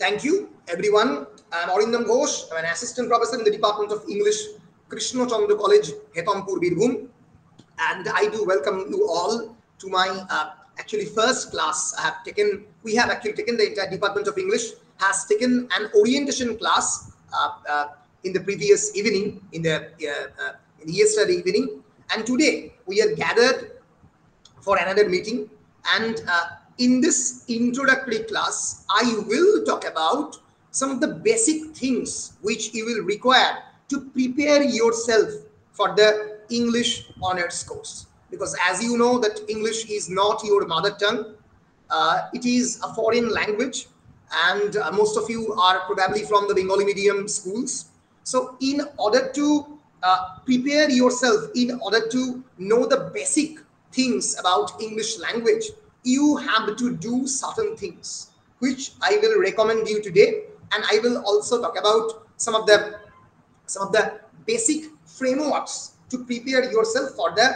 Thank you, everyone. I'm Arindam Ghosh. I'm an assistant professor in the Department of English, Krishna Chandra College, Hetampur, Birbhum. And I do welcome you all to my actually first class. We have actually taken the entire Department of English has taken an orientation class in the previous evening, in the yesterday evening. And today we are gathered for another meeting, and in this introductory class I will talk about some of the basic things which you will require to prepare yourself for the English honors course, because as you know that English is not your mother tongue. It is a foreign language, and most of you are probably from the Bengali medium schools. So in order to prepare yourself, in order to know the basic things about English language, you have to do certain things which I will recommend you today, and I will also talk about some of the basic frameworks to prepare yourself for the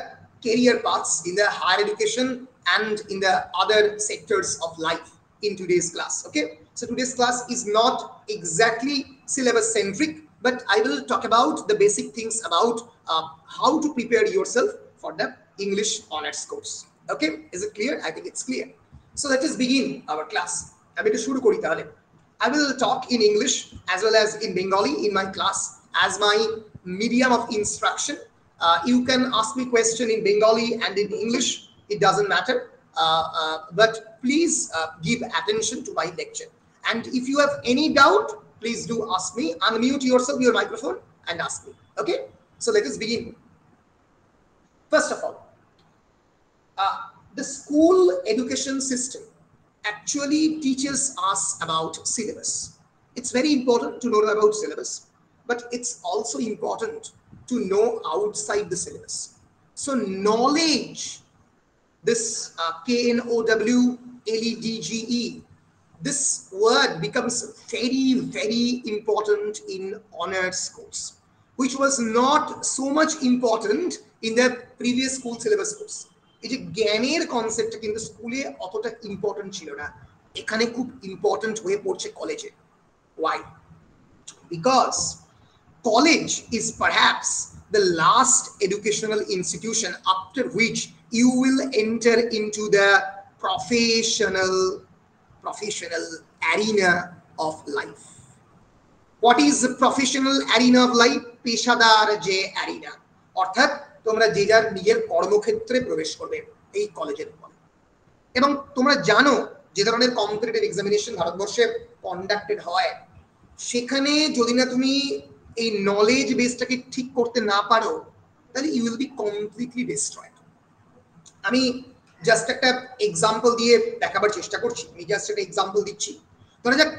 career paths in the higher education and in the other sectors of life in today's class. Okay, so today's class is not exactly syllabus centric, but I will talk about the basic things about how to prepare yourself for the English honors course. Okay, is it clear? I think it's clear. So let us begin our class. I will talk in English as well as in Bengali in my class as my medium of instruction. You can ask me question in Bengali and in English, it doesn't matter, but please give attention to my lecture. And if you have any doubt, please do ask me. Unmute yourself, your microphone, and ask me. Okay, so let us begin. First of all, the school education system actually teaches us about syllabus. It's very important to know about syllabus, but it's also important to know outside the syllabus. So knowledge, this KNOWLEDGE, this word becomes very, very important in honors course, which was not so much important in the previous school syllabus course. এই যে জ্ঞানের কনসেপ্টটা কিন্তু স্কুলে অতটা important ছিল না, এখানে খুব ইম্পর্টেন্ট হয়ে পড়ছে কলেজে। Why? Because college is perhaps the last educational institution after which you will enter into the professional arena of life. What is the professional arena of life? পেশাদার যে arena, অর্থাৎ তোমরা যে যার নিজের কর্মক্ষেত্রে প্রবেশ করবে এই কলেজের পরে। এবং তোমরা জানো যে ধরনের কম্পিটিটিভ এক্সামিনেশন ভারতবর্ষে কন্ডাক্টেড হয়, সেখানে যদি না তুমি এই নলেজ বেসটাকে ঠিক করতে না পারো, তাহলে you will be completely destroyed. আমি জাস্ট একটা এক্সাম্পল দিয়ে দেখাবার চেষ্টা করছি, আমি জাস্ট একটা এক্সাম্পল দিচ্ছি। ধরা যাক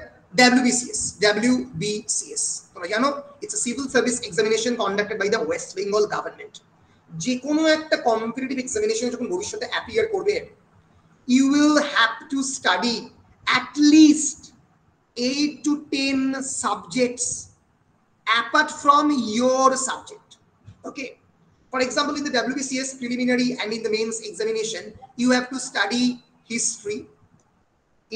WBCS, তোমরা জানো it's a civil service examination conducted by the West Bengal government. যে কোনো একটা কম্পিটিটিভ এক্সামিনেশনে যখন ভবিষ্যতে অ্যাপিয়ার করবে, you will have to study at least 8 to 10 subjects apart from your subject. Okay, for example, in the WBCS preliminary and in the mains examination, you have to study history,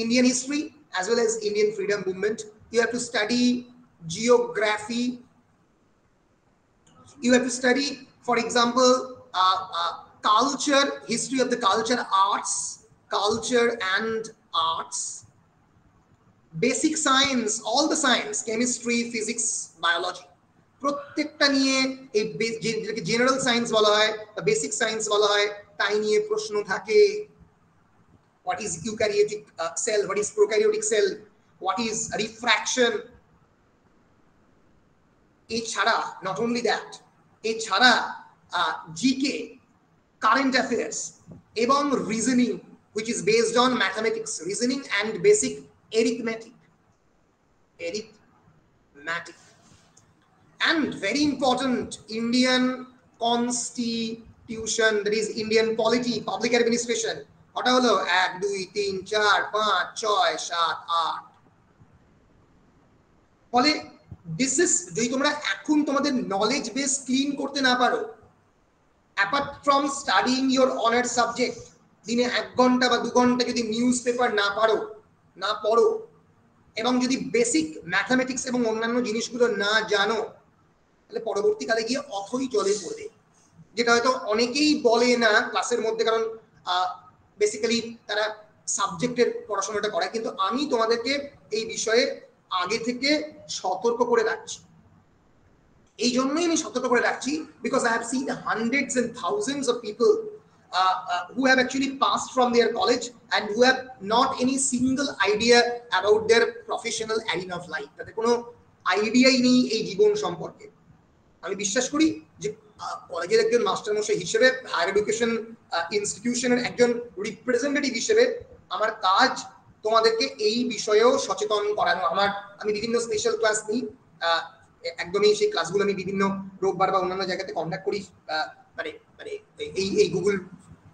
Indian history as well as Indian freedom movement. You have to study geography. You have to study, for example, culture, history of the culture, culture and arts, basic science, all the science, chemistry, physics, biology. প্রত্যেকটা নিয়ে এই যেটাকে general science বলা হয় বা basic science বলা হয়, তাই নিয়ে প্রশ্ন থাকে। What is eukaryotic cell? What is prokaryotic cell? What is refraction? এছাড়া not only that, এছাড়া GK, current affairs, এবং reasoning, which is based on mathematics, reasoning and basic arithmetic, and very important, Indian constitution, that is Indian polity, public administration. ওটা হলো 1 2 3 4 5 6 7 8। ফলে this is, যদি তোমরা এখন তোমাদের নলেজ বেস ক্লিন করতে না পারো, apart from studying your honours subject, দিনে 1 ঘন্টা বা 2 ঘন্টা যদি নিউজ পেপার না পড়ো, এবং যদি বেসিক ম্যাথামেটিক্স এবং অন্যান্য জিনিসগুলো না জানো তাহলে পরবর্তীকালে গিয়ে অথই জলে পড়বে, যেটা হয়তো অনেকেই বলে না ক্লাসের মধ্যে, কারণ বেসিক্যালি তারা সাবজেক্টের পড়াশোনাটা করে, কিন্তু আমি তোমাদেরকে এই বিষয়ে আগে থেকে সতর্ক করে রাখছি। এই জন্যই আমি সতর্ক করে রাখছি, because I have seen hundreds and thousands of people who have actually passed from their college and who have not any single idea about their professional arena of life. তাদের কোনো আইডিয়াই নেই এই জীবন সম্পর্কে। আমি বিশ্বাস করি যে কলেজের একজন মাস্টারমশাই হিসেবে, হায়ার এডুকেশন ইনস্টিটিউশনের একজন রিপ্রেজেন্টেটিভ হিসেবে আমার কাজ তোমাদেরকে এই বিষয়েও সচেতন করানো। আমি বিভিন্ন স্পেশাল ক্লাস নিই, একদমই সেই ক্লাসগুলো আমি বিভিন্ন রোববার বা অন্যান্য জায়গাতে কন্ডাক্ট করি, মানে মানে এই গুগল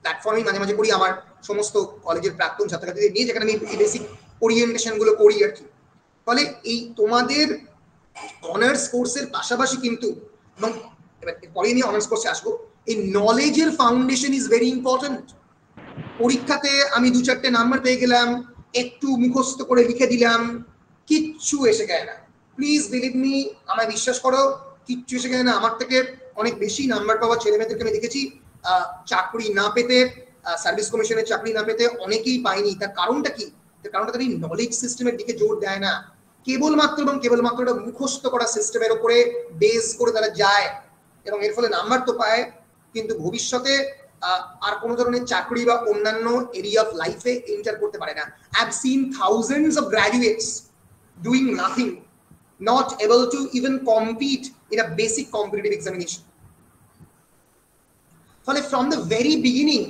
প্ল্যাটফর্মে মাঝে মাঝে করি আমার সমস্ত কলেজের প্রাক্তন ছাত্রছাত্রীদের নিয়ে, যেখানে আমি এই বেসিক ওরিয়েন্টেশনগুলো করি আর কি। ফলে এই তোমাদের অনার্স কোর্সের পাশাপাশি কিন্তু, এবং এবার পরে আমি অনার্স কোর্সে আসবো, এই নলেজের ফাউন্ডেশন ইজ ভেরি ইম্পর্টেন্ট। পরীক্ষাতে আমি 2-4টে নাম্বার পেয়ে গেলাম, একটু মুখস্থ করে লিখে দিলাম, কিচ্ছু এসে গেল না। প্লিজ বিলিভ মি, আমায় বিশ্বাস করো, কিচ্ছু এসে গেল না। আমার থেকে অনেক বেশি নাম্বার পাওয়া ছেলেমেয়েদেরকে আমি দেখেছি চাকরি না পেতে, সার্ভিস কমিশনের চাকরি না পেতে অনেকেই পায়নি। তার কারণটা কি? তার কারণটা তাদের নলেজ সিস্টেমের দিকে জোর দেয় না, কেবলমাত্র এবং কেবলমাত্র একটা মুখস্থ করা সিস্টেমের উপরে বেস করে তারা যায়, এবং এর ফলে নাম্বার তো পায়, কিন্তু ভবিষ্যতে আর কোনো ধরনের চাকরি বা অন্যান্য এরিয়া অফ লাইফে এন্টার করতে পারে না। I have scene thousands of graduates doing nothing, not able to even compete in a basic competitive examination. ফলে from the very beginning,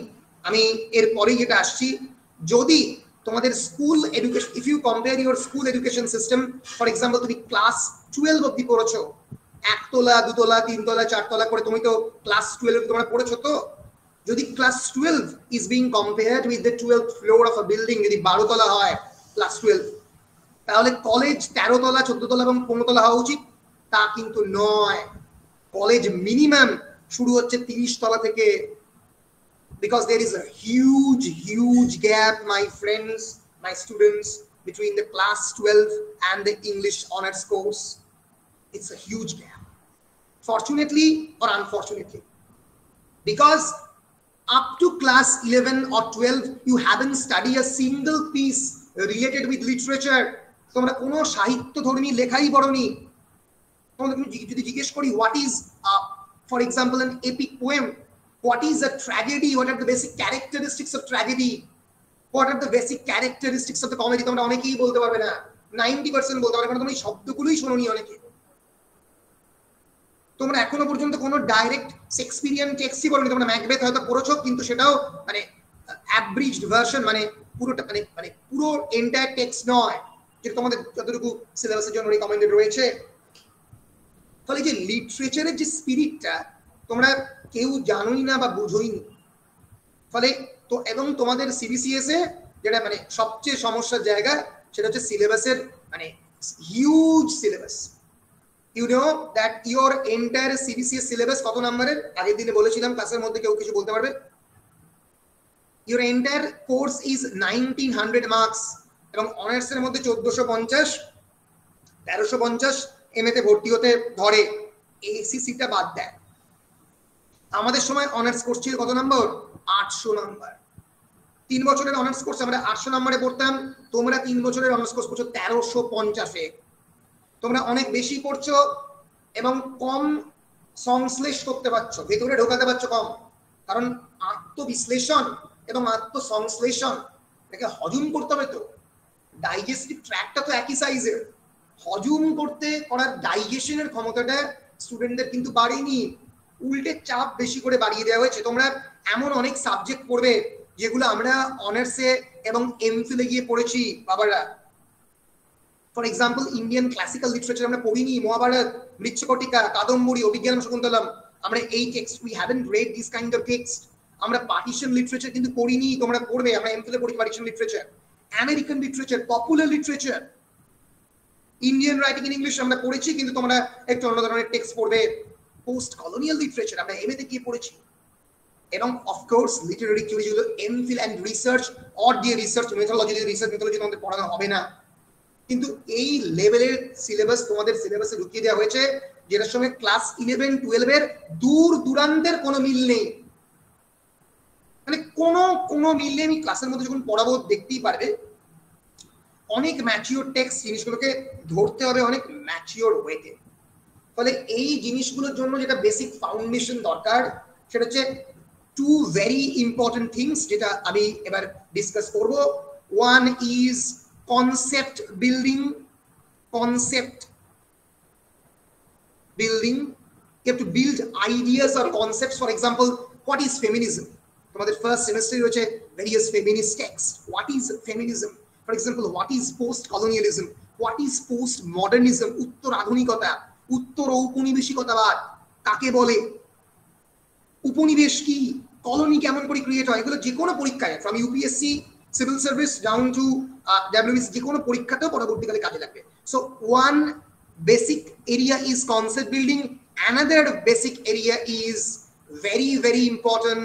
আমি এর পরে যেটা আসছি, যদি তোমাদের school education, if you compare your school education system, for example তুমি class 12 অবধি পড়েছো, 1 তলা 2 তলা 3 তলা 4 তলা করে, তুমি তো ক্লাস 12 তোমরা পড়েছো, তো যদি class 12 is being compared with the 12th floor of a building, যদি 12 তলা হয় ক্লাস 12, তাহলে কলেজ 13 তলা 14 তলা এবং 15 তলা হওয়া উচিত? তা কিন্তু নয়। কলেজ মিনিমাম শুরু হচ্ছে 30 তলা থেকে, because there is a huge gap, my friends, my students, between the class 12 and the English honors course. It's a huge gap, fortunately or unfortunately, because up to class 11 or 12 you haven't studied a single piece related with literature. তোমরা কোনো সাহিত্য ধর্মী লেখাই পড়োনি। তোমরা যদি জিজ্ঞেস করি what is for example an epic poem, what is a tragedy, what are the basic characteristics of tragedy, what are the basic characteristics of the comedy, তোমরা অনেকেই বলতে পারবে না, 90% বলতে পারবে না, কারণ তোমরা এই শব্দগুলোই শোনোনি অনেকে। তোমরা এখনো পর্যন্ত কোনো ডাইরেক্ট শেক্সপিরিয়ান টেক্সটই পড়োনি। তোমরা ম্যাকবেথ হয়তো পড়েছো, কিন্তু সেটাও মানে অ্যাব্রিজড ভার্সন, মানে পুরোটা মানে পুরো এন্টায়ার টেক্সট নয়, যেটা তোমাদের যতটুকু সিলেবাসের জন্য রিকমেন্ডেড রয়েছে। ফলে যে লিটারেচারের যে স্পিরিটটা তোমরা কেউ জানোই না বা বুঝোইনি। ফলে তো এবং তোমাদের সিবিসিএস এ যেটা মানে সবচেয়ে সমস্যার জায়গা, সেটা হচ্ছে সিলেবাসের মানে huge syllabus. You know that your entire CBCS syllabus কত নাম্বারের? আগের দিনে বলেছিলাম ক্লাসের মধ্যে, কেউ কিছু বলতে পারবে? Your entire course is 1900 marks, এবং অনার্সের মধ্যে 1450, 1350 এমএ তে ভর্তি হতে ধরে, এসিসিটা বাদ দেয়। আমাদের সময় অনার্স কোর্স ছিল কত নম্বর? 800 নম্বর। 3 বছরের অনার্স কোর্স আমরা 800 নম্বরে পড়তাম, তোমরা 3 বছরের অনার্স কোর্স করছো 1350-এ। তোমরা অনেক বেশি করছো এবং কম সংশ্লেষ করতে পারছো, ভেতরে ঢোকাতে পারছো কম, কারণ আত্মবিশ্লেষণ এবং আত্মসংশ্লেষণ এটাকে হজম করতে হবে। তো ডাইজেস্টিভ ট্র্যাকটা তো একই সাইজের, হজম করতে করার ডাইজেশনের ক্ষমতাটা স্টুডেন্টদের কিন্তু বাড়েনি, উল্টে চাপ বেশি করে বাড়িয়ে দেওয়া হয়েছে। তোমরা এমন অনেক সাবজেক্ট পড়বে যেগুলো আমরা অনার্সে এবং এমফিলে গিয়ে পড়েছি বাবারা। For example Indian classical literature আমরা পড়িনি, মহাভারত, মৃচ্ছকটিকা, কাদম্বরী, অভিজ্ঞানম শকুন্তলম, আমরা এই text we haven't red this kind of text. আমরা পার্টিশন লিটারেচার কিন্তু পড়িনি, তোমরা পড়বে, আমরা এমফিলে পড়ি partition literature, American literature, popular literature, Indian writing in English আমরা পড়েছি, কিন্তু তোমরা একটু অন্য ধরনের টেক্সট পড়বে। পোস্ট কলোনিয়াল লিটারেচার আমরা এমএতে গিয়ে পড়েছি, এবং অফকোর্স লিটারারি থিওরি যেগুলো এমফিল অ্যান্ড রিসার্চ অর দিয়ে রিসার্চ মেথোলজি, রিসার্চ মেথোলজি তোমাদের পড়ানো হবে না, কিন্তু এই লেভেলের সিলেবাস তোমাদের সিলেবাসে ঢুকিয়ে দেওয়া হয়েছে যেটার সঙ্গে ক্লাস 11-12 এর দূর দূরান্তের কোনো মিল নেই, মানে কোনো মিল নেই। আমি ক্লাসের মধ্যে যখন পড়াবো দেখতেই পারবে অনেক ম্যাচিওর টেক্সট, জিনিসগুলোকে ধরতে হবে অনেক ম্যাচিওর ওয়েতে। ফলে এই জিনিসগুলোর জন্য যেটা বেসিক ফাউন্ডেশন দরকার সেটা হচ্ছে টু ভেরি ইম্পর্টেন্ট থিংস, যেটা আমি এবার ডিসকাস করব। One is concept building. Concept building, you have to build ideas or concepts. For example, what is feminism? তোমাদের ফার্স্ট সেমিস্টারে রয়েছে various feminist texts. What is feminism? For example, what is post colonialism? What is post modernism? উত্তর আধুনিকতা, উত্তর ঔপনিবেশিকতাবাদ কাকে বলে, উপনিবেশ কি, কলোনি কেমন করে ক্রিয়েট হয়, এগুলো যে কোনো পরীক্ষায় from UPSC civil service down to WBC যে কোনো পরীক্ষাতেও পরবর্তীকালে কাজে লাগবে। So one basic area is concept building. Another basic area is very important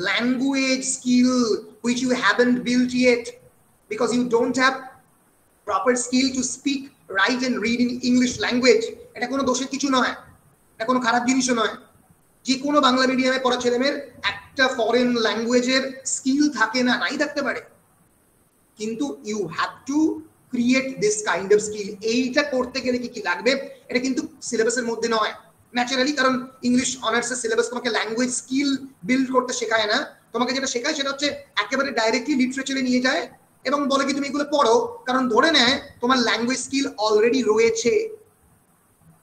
language skill, which you haven't built yet because you don't have proper skill to speak, write and read in English language. এটা কোনো দোষের কিছু নয়, এটা কোনো খারাপ জিনিসও নয়। যে কোনো বাংলা মিডিয়ামে পড়া ছেলেমেয়ের একটা ফরেন ল্যাঙ্গুয়েজের স্কিল থাকে না, নাই থাকতে পারে, কিন্তু you have to create this kind of skill. এইটা করতে গেলে কি কি লাগবে এটা কিন্তু সিলেবাসের মধ্যে নয় ন্যাচারালি, কারণ ইংলিশ অনার্সের সিলেবাস তোমাকে ল্যাঙ্গুয়েজ স্কিল বিল্ড করতে শেখায় না। তোমাকে যেটা শেখায় সেটা হচ্ছে একেবারে ডাইরেক্টলি লিটারেচারে নিয়ে যায় এবং বলে কি তুমি এগুলো পড়ো, কারণ ধরে নেয় তোমার ল্যাঙ্গুয়েজ স্কিল অলরেডি রয়েছে।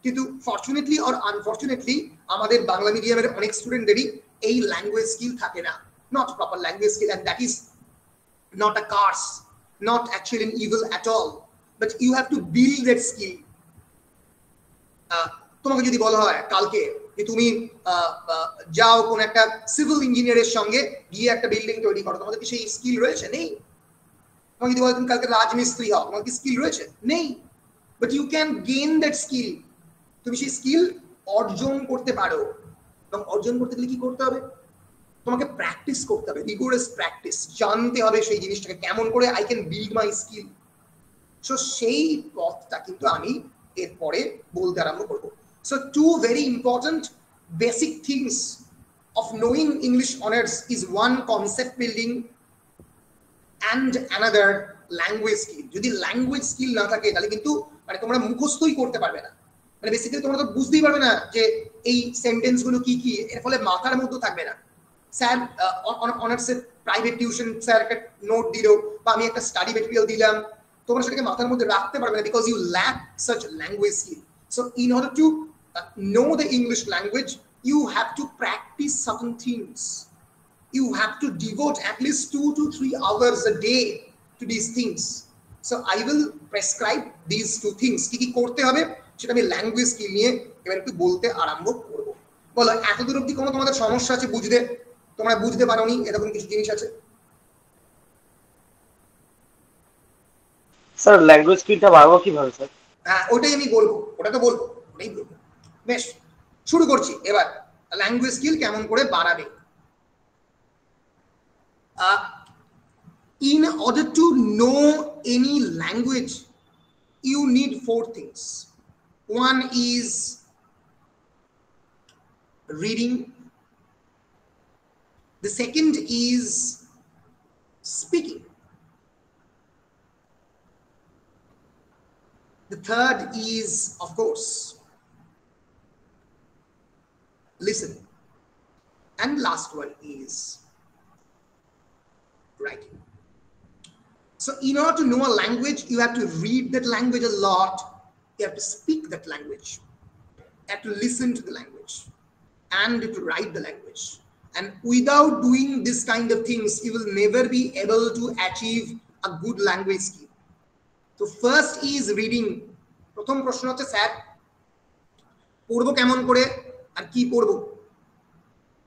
কিন্তু ফরচুনেটলি অর আনফরচুনেটলি আমাদের বাংলা মিডিয়ামের অনেক স্টুডেন্টদেরই এই ল্যাঙ্গুয়েজ স্কিল থাকে না, not proper language skill, and that is not a curse, not actually an evil at all, but you have to build that skill. তোমাকে যদি বলা হয় কালকে যে তুমি যাও কোন একটা সিভিল ইঞ্জিনিয়ারের সঙ্গে গিয়ে একটা বিল্ডিং তৈরি করো, তোমাদের কি সেই স্কিল রয়েছে? নেই। তোমাকে যদি বলো তুমি কালকে রাজমিস্ত্রি হও, তোমার কি স্কিল রয়েছে? নেই। But you can gain that skill. তুমি সেই স্কিল অর্জন করতে পারো, এবং অর্জন করতে গেলে কি করতে হবে? তোমাকে প্র্যাকটিস করতে হবে, রিগোরাস প্র্যাকটিস, জানতে হবে সেই জিনিসটাকে কেমন করে I can build my skill. So সেই পথটা কিন্তু আমি এরপরে বলতে আরম্ভ করবো। So two very important basic things of knowing English honours is one concept building and another language skill. যদি ল্যাঙ্গুয়েজ স্কিল না থাকে তাহলে কিন্তু মানে তোমরা মুখস্থই করতে পারবে না, মানে বেসিক্যালি তোমরা তো বুঝতেই পারবে না যে এই সেন্টেন্সগুলো কি কি, এর ফলে মাথার মধ্যে থাকবে না। স্যার অনার্সের প্রাইভেট টিউশন স্যার একটা নোট দিল বা আমি একটা স্টাডি মেটেরিয়াল দিলাম, তোমরা সেটাকে মাথার মধ্যে রাখতে পারবে না, because you lack such language skill. So in order to know the English language, you have to practice certain things. You have to devote at least 2 to 3 hours a day to these things. So I will prescribe these two things. কি কি করতে হবে সেটা আমি language skill নিয়ে এবার একটু বলতে আরম্ভ করব। বলো এতদূর অবধি কোনো তোমাদের সমস্যা আছে বুঝতে? তোমরা বুঝতে পারোনি এরকম কিছু জিনিস আছে? স্যার ল্যাঙ্গুয়েজ স্কিলটা বাড়াবো কিভাবে স্যার? হ্যাঁ ওটাই আমি বলবো, ওটা তো বলবো, ওটাই বলবো। বেশ, শুরু করছি এবার ল্যাঙ্গুয়েজ স্কিল কেমন করে বাড়াবে। In order to know any language, you need 4 things. One is reading. The second is speaking. The third is, of course, listening. And last one is writing. So in order to know a language, you have to read that language a lot. You have to speak that language. You have to listen to the language. And to write the language. And without doing this kind of things, you will never be able to achieve a good language skill. So first is reading. প্রথম প্রশ্ন হচ্ছে sir পড়বো কেমন করে আর কি পড়বো?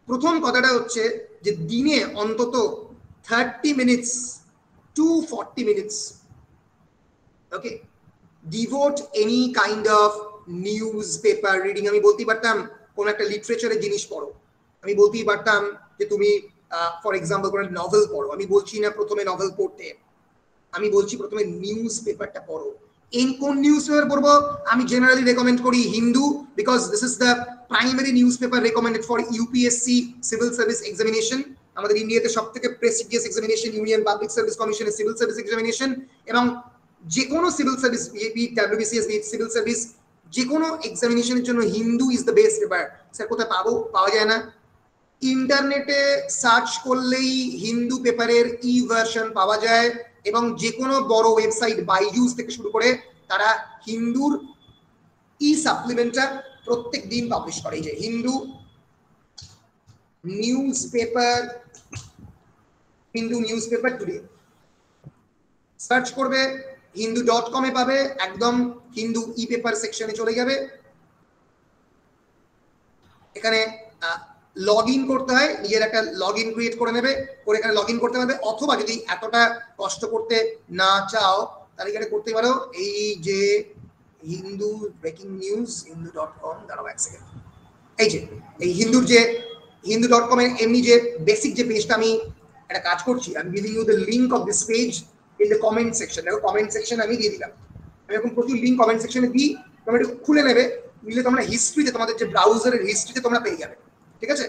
প্রথম কথাটা হচ্ছে যে দিনে অন্তত 30 minutes to 40 minutes, okay, devote any kind of newspaper reading. আমি বলতেই পারতাম কোন একটা লিটারেচারের জিনিস পড়ো, আমি বলতেই পারতাম যে তুমি ফর এক্সাম্পল কোন নভেল পড়ো, আমি বলছি না প্রথমে নভেল পড়তে, আমি বলছি প্রথমে নিউজ পেপারটা পড়ো, in কোন নিউজপেপার পড়বো আমি জেনারেলি রেকমেন্ড করি Hindu because this is the primary newspaper recommended for UPSC civil service examination আমাদের ইন্ডিয়াতে সবথেকে prestigious examination union public service কমিশনের সিভিল সার্ভিস এক্সামিনেশন এবং যে কোনো civil service WBCS civil service যে কোনো এক্সামিনেশনের জন্য Hindu is the best paper sir কোথায় পাওয়া যায় না ইন্টারনেটে সার্চ করলেই হিন্দু পেপারের ই ভার্সন পাওয়া যায় এবং যে কোনো বড় ওয়েবসাইট বাইজুস থেকে শুরু করে তারা হিন্দুর ই সাপ্লিমেন্টটা প্রত্যেক দিন পাবলিশ করে যে হিন্দু নিউজপেপার টুডে সার্চ করবে hindu.com এ পাবে একদম হিন্দু ই পেপার সেকশনে চলে যাবে এখানে লগ ইন করতে হয় নিজের একটা লগ ইন ক্রিয়েট করে নেবে করে এখানে লগ ইন করতে পারবে অথবা যদি এতটা কষ্ট করতে না চাও তাহলে এখানে করতে পারো এই যে হিন্দু ব্রেকিং নিউজ hindu.com দাঁড়াও এক সেকেন্ড এই যে এই hindu.com এর এমনি যে বেসিক যে পেজটা আমি একটা কাজ করছি আমি giving you the link of this page in the comment section দেখো কমেন্ট সেকশন আমি দিয়ে দিলাম আমি এখন প্রচুর লিংক কমেন্ট সেকশনে দিই তোমরা একটু খুলে নেবে নিলে তোমরা হিস্ট্রিতে তোমাদের যে ব্রাউজারের হিস্ট্রিতে তোমরা পেয়ে যাবে ঠিক আছে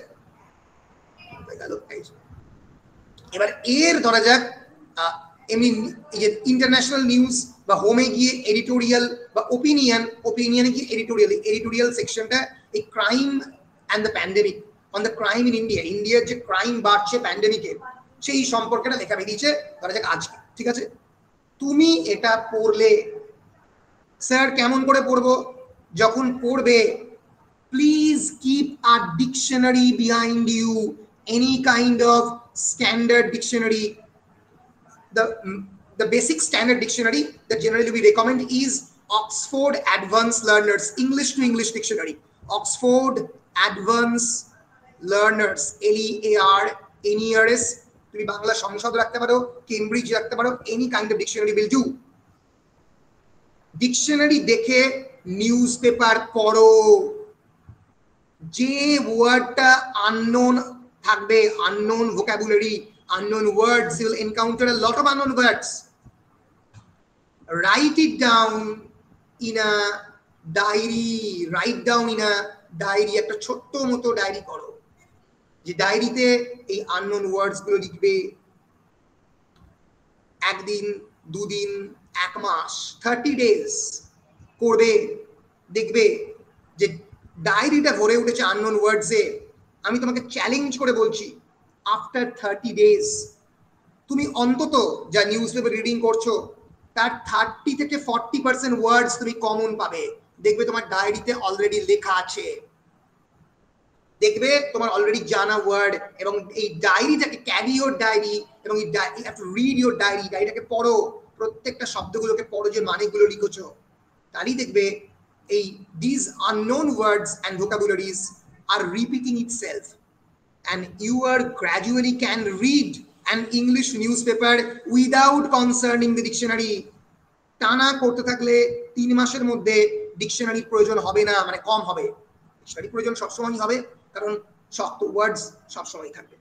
এবার এর ধরা যাক এমনি ইন্টারন্যাশনাল নিউজ বা হোমে গিয়ে এডিটোরিয়াল বা ওপিনিয়নে গিয়ে এডিটোরিয়াল সেকশনটা এই crime and the pandemic on the crime in ইন্ডিয়ার যে ক্রাইম বাড়ছে প্যান্ডেমিকের সেই সম্পর্কেটা লেখা বেরিয়েছে ধরা যাক আজকে ঠিক আছে তুমি এটা পড়লে স্যার কেমন করে পড়বো যখন পড়বে please keep a dictionary behind you any kind of standard dictionary the basic standard dictionary that generally we recommend is Oxford Advanced Learners English to English dictionary Oxford Advanced Learners LEARNERS তুমি বাংলা সংসদ রাখতে পারো Cambridge রাখতে পারো any kind of dictionary will do dictionary দেখে newspaper পড়ো যে ওয়ার্ডটা আননোন থাকবে unknown vocabulary unknown words you will encounter a lot of unknown words write it down in a diary একটা ছোট্ট মতো ডায়েরি করো যে ডায়েরিতে এই unknown words গুলো লিখবে একদিন দুদিন এক মাস 30 days করবে দেখবে যে ডায়েরিটা ভরে উঠেছে unknown words এ আমি তোমাকে চ্যালেঞ্জ করে বলছি আফটার 30 days তুমি অন্তত যা নিউজপেপার রিডিং করছো তার 30 থেকে 40% ওয়ার্ডস তুমি কমন পাবে দেখবে তোমার ডায়েরিতে অলরেডি লেখা আছে দেখবে তোমার অলরেডি জানা ওয়ার্ড এবং এই ডায়েরিটাকে ক্যারি ইওর ডায়েরি এবং you have to read your ডায়েরিটাকে পড়ো প্রত্যেকটা শব্দগুলোকে পড়ো যে মানেগুলো লিখেছো তাহলেই দেখবে এই these unknown words and vocabularies are repeating itself and you are gradually can read an English newspaper without consulting the dictionary টানা করতে থাকলে 3 মাসের মধ্যে ডিকশনারির প্রয়োজন হবে না মানে কম হবে ডিকশনারি প্রয়োজন সবসময়ই হবে কারণ শক্ত ওয়ার্ডস সবসময় থাকবে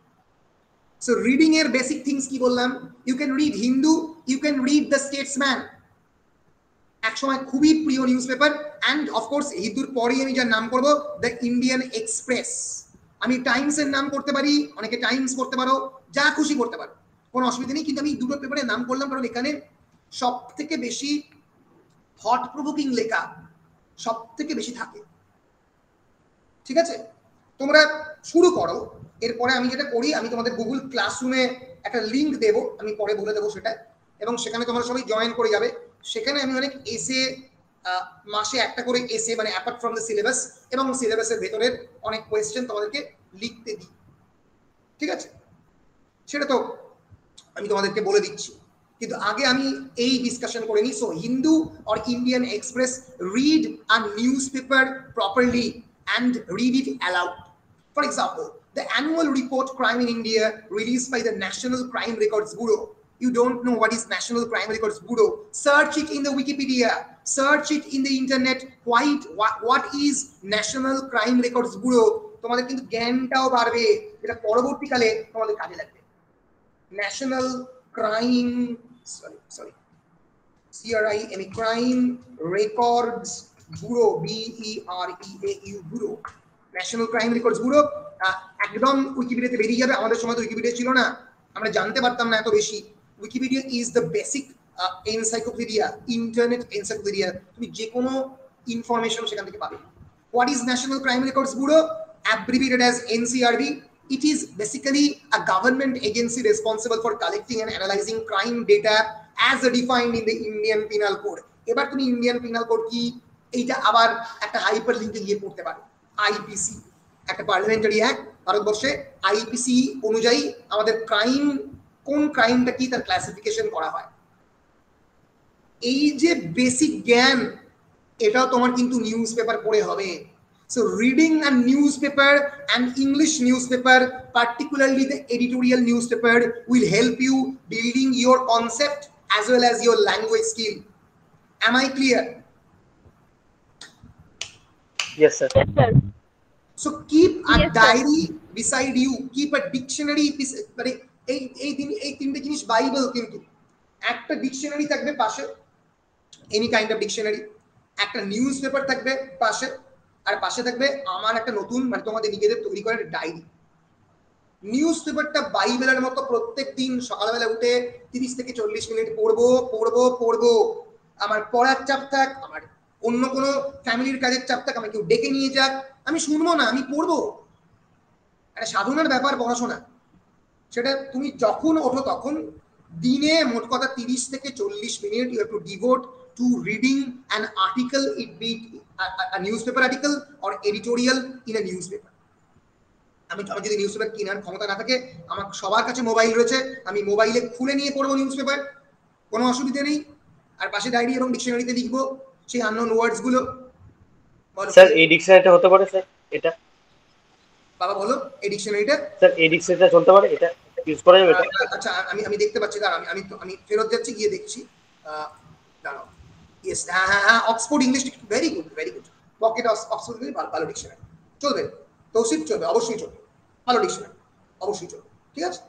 সো রিডিং এর বেসিক থিংস কি বললাম you can read Hindu you can read the Statesman একসময় খুবই প্রিয় নিউজপেপার অ্যান্ড অফকোর্স হিন্দুর পরেই আমি যার নাম করবো দ্য ইন্ডিয়ান এক্সপ্রেস আমি টাইমস এর নাম করতে পারি অনেকে টাইমস করতে পারো যা খুশি করতে পারো কোনো অসুবিধা নেই কিন্তু আমি দুটো পেপারের নাম করলাম কারণ এখানে সব থেকে বেশি থট প্রভোকিং লেখা সব থেকে বেশি থাকে ঠিক আছে তোমরা শুরু করো এরপরে আমি যেটা করি আমি তোমাদের গুগল ক্লাসরুমে একটা লিংক দেবো আমি পরে বলে দেবো সেটা এবং সেখানে তোমরা সবাই জয়েন করে যাবে সেখানে আমি অনেক এসে মাসে একটা করে এসে মানে অ্যাপার্ট ফ্রম দ্য সিলেবাস এবং সিলেবাসের ভেতরের অনেক কোয়েশ্চেন তোমাদেরকে লিখতে দিই ঠিক আছে সেটা তো আমি তোমাদেরকে বলে দিচ্ছি কিন্তু আগে আমি এই ডিসকাশন করে নিই so Hindu or Indian express read a newspaper properly and read it aloud. For example, the annual report Crime in India released by the National Crime Records Bureau. You don't know what is National Crime Records Bureau. Search it in the Wikipedia. Search it in the internet. What is National Crime Records Bureau? তোমাদের কিন্তু জ্ঞানটাও বাড়বে যেটা পরবর্তীকালে তোমাদের কাজে লাগবে National Crime CRIME, Crime Records Bureau, BEREAU Bureau, national crime records bureau. একদম উইকিপিডিয়াতে বেরিয়ে যাবে। আমাদের সময় তো উইকিপিডিয়া ছিল না, আমরা জানতে পারতাম না এত বেশি। Wikipedia is the basic encyclopedia, internet encyclopedia. তুমি যে কোনো ইনফরমেশন সেখান থেকে পাবে। What is National Crime Records Bureau? Abbreviated as NCRB. It is basically a government agency responsible for collecting and analyzing crime data as defined in the Indian Penal Code. এবার তুমি Indian penal code কি এইটা আবার একটা hyper লিংকে গিয়ে পড়তে পারো। আইপিসি একটা পার্লামেন্টারি অ্যাক্ট ভারতবর্ষে। আইপিসি অনুযায়ী আমাদের ক্রাইম, কোন ক্রাইমটা কি তার ক্লাসিফিকেশন করা হয়। এই যে বেসিক জ্ঞান, এটাও তোমার কিন্তু নিউজ পেপার পড়ে হবে। So reading a newspaper, an English newspaper, particularly the editorial newspaper, will help you building your concept as well as your language skill. Am I clear? Yes, sir. Yes, sir. So keep a Yes, sir. diary beside you, keep a dictionary, মানে এই তিনটে জিনিস Bible কিন্তু। একটা dictionary থাকবে পাশে, any kind of dictionary, একটা news paper থাকবে পাশে, আর পাশে থাকবে আমার একটা নতুন, মানে তোমাদের নিজেদের তৈরি করার ডায়েরি। নিউজ পেপারটা বাইবেলের মতো প্রত্যেক দিন সকালবেলা উঠে 30 থেকে 40 মিনিট পড়বো। আমার পড়ার চাপ থাক, আমার অন্য কোনো ফ্যামিলির কাজের চাপ থাক, আমাকে কেউ ডেকে নিয়ে যাক, আমি শুনবো না, আমি পড়বো। একটা সাধনার ব্যাপার পড়াশোনা। সেটা তুমি যখন ওঠো তখন দিনে মোট কথা 30 থেকে 40 minute you have to devote to reading an article, it be a newspaper article or editorial in a newspaper. আমি যদি নিউজপেপার কেনার ক্ষমতা না থাকে, আমার সবার কাছে মোবাইল রয়েছে, আমি মোবাইলে খুলে নিয়ে পড়বো নিউজপেপার, কোনো অসুবিধা নেই। আর পাশে ডায়েরি এবং ডিকশনারিতে লিখবো সেই আননোন ওয়ার্ডস গুলো। স্যার এই ডিকশনারিটা হতে পারে স্যার? এটা বাবা বলো, এই ডিকশনারিটা স্যার, এই ডিকশনারিটা চলতে পারে? এটা ইউজ করা যাবে? আচ্ছা আমি দেখতে পাচ্ছি, দাঁড়া আমি ফেরত যাচ্ছি, গিয়ে দেখছি। দাঁড়াও। Yes, Oxford English, very good. Pocket Oxford ভালো ডিকশনারি চলবে, তৌসিফ চলবে, অবশ্যই চলবে, ভালো ডিকশনারি অবশ্যই চলবে, ঠিক আছে।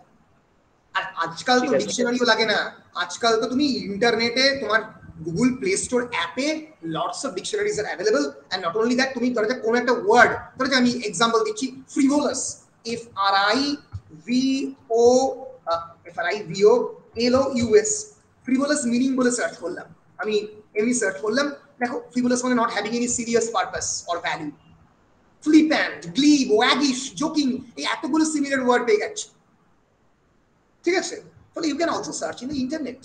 আর আজকাল তো ডিকশনারিও লাগে না, আজকাল তো তুমি ইন্টারনেটে তোমার গুগল প্লে স্টোর অ্যাপে lots of dictionaries are available. And not only that, তুমি ধরো কোনো একটা ওয়ার্ড, ধরো আমি এক্সাম্পল দিচ্ছি, ফ্রিভোলাস, FRIVOLOUS, ফ্রিভোলাস মিনিং বলে সার্চ করলাম, আমি এমনি সার্চ করলাম, দেখো ফ্রিভোলাস মানে not having any serious purpose or value. Flippant, glib, waggish, joking, এই এতগুলো সিমিলার ওয়ার্ড পেয়ে গেছে, ঠিক আছে। ফলে you can also search in the internet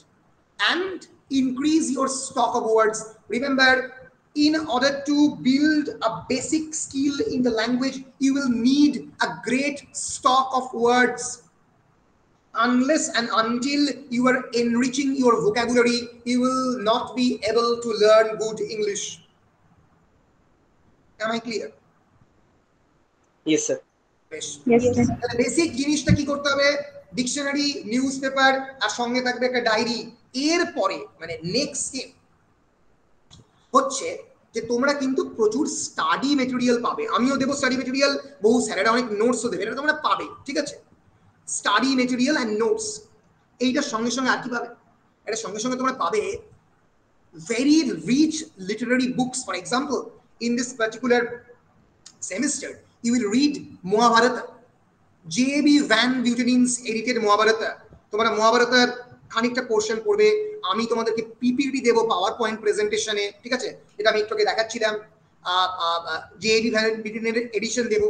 and increase your stock of words. Remember, in order to build a basic skill in the language, you will need a great stock of words. Unless and until you are enriching your vocabulary, you will not be able to learn good English. Am I clear? Yes, sir. Yes, sir. Basic জিনিসটা কি করতে হবে, dictionary, news paper, আর সঙ্গে থাকবে একটা diary. এরপরে মানে next step হচ্ছে যে তোমরা কিন্তু প্রচুর স্টাডি মেটেরিয়াল পাবে, আমিও দেবো স্টাডি মেটেরিয়াল, বহু স্যারেরা অনেক নোটসও দেবে, এটা তোমরা পাবে, ঠিক আছে। স্টাডি মেটেরিয়াল অ্যান্ড নোটস, এইটার সঙ্গে সঙ্গে আর কি পাবে, এটার সঙ্গে সঙ্গে তোমরা পাবে very rich literary books. For example, in this particular semester you will read Mahabharata, J.B. Van Butenen's edited Mahabharata. তোমরা মহাভারতের খানিকটা পোর্শন পড়বে, আমি তোমাদেরকে পিপিটি দেব পাওয়ার পয়েন্ট প্রেজেন্টেশনে, ঠিক আছে, এটা আমি একটু দেখাচ্ছিলাম। J.B. Van Butenen's এডিশন দেব,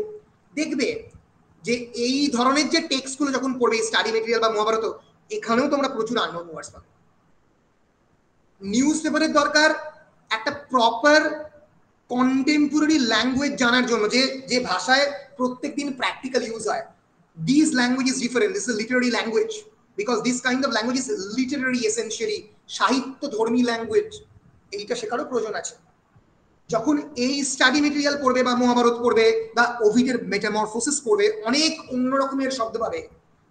দেখবে যে এই ধরনের যে টেক্সটগুলো যখন পড়বে স্টাডি মেটেরিয়াল বা মহাভারত, এখানেও তোমরা প্রচুর আননোন ওয়ার্ডস পাবে। নিউজ পেপারের দরকার একটা প্রপার কন্টেম্পোরারি ল্যাঙ্গুয়েজ জানার জন্য, যে ভাষায় প্রত্যেকদিন প্র্যাকটিক্যাল ইউজ হয়। This language is different, this is Literary language, because this kind of language is Literary, essentially সাহিত্য ধর্মী ল্যাঙ্গুয়েজ, এইটা শেখারও প্রয়োজন আছে। যখন এই স্টাডি মেটেরিয়াল পড়বে বা মহাভারত পড়বে বা ওভিডের মেটামরফোসিস পড়বে, অনেক অন্য রকমের শব্দ পাবে,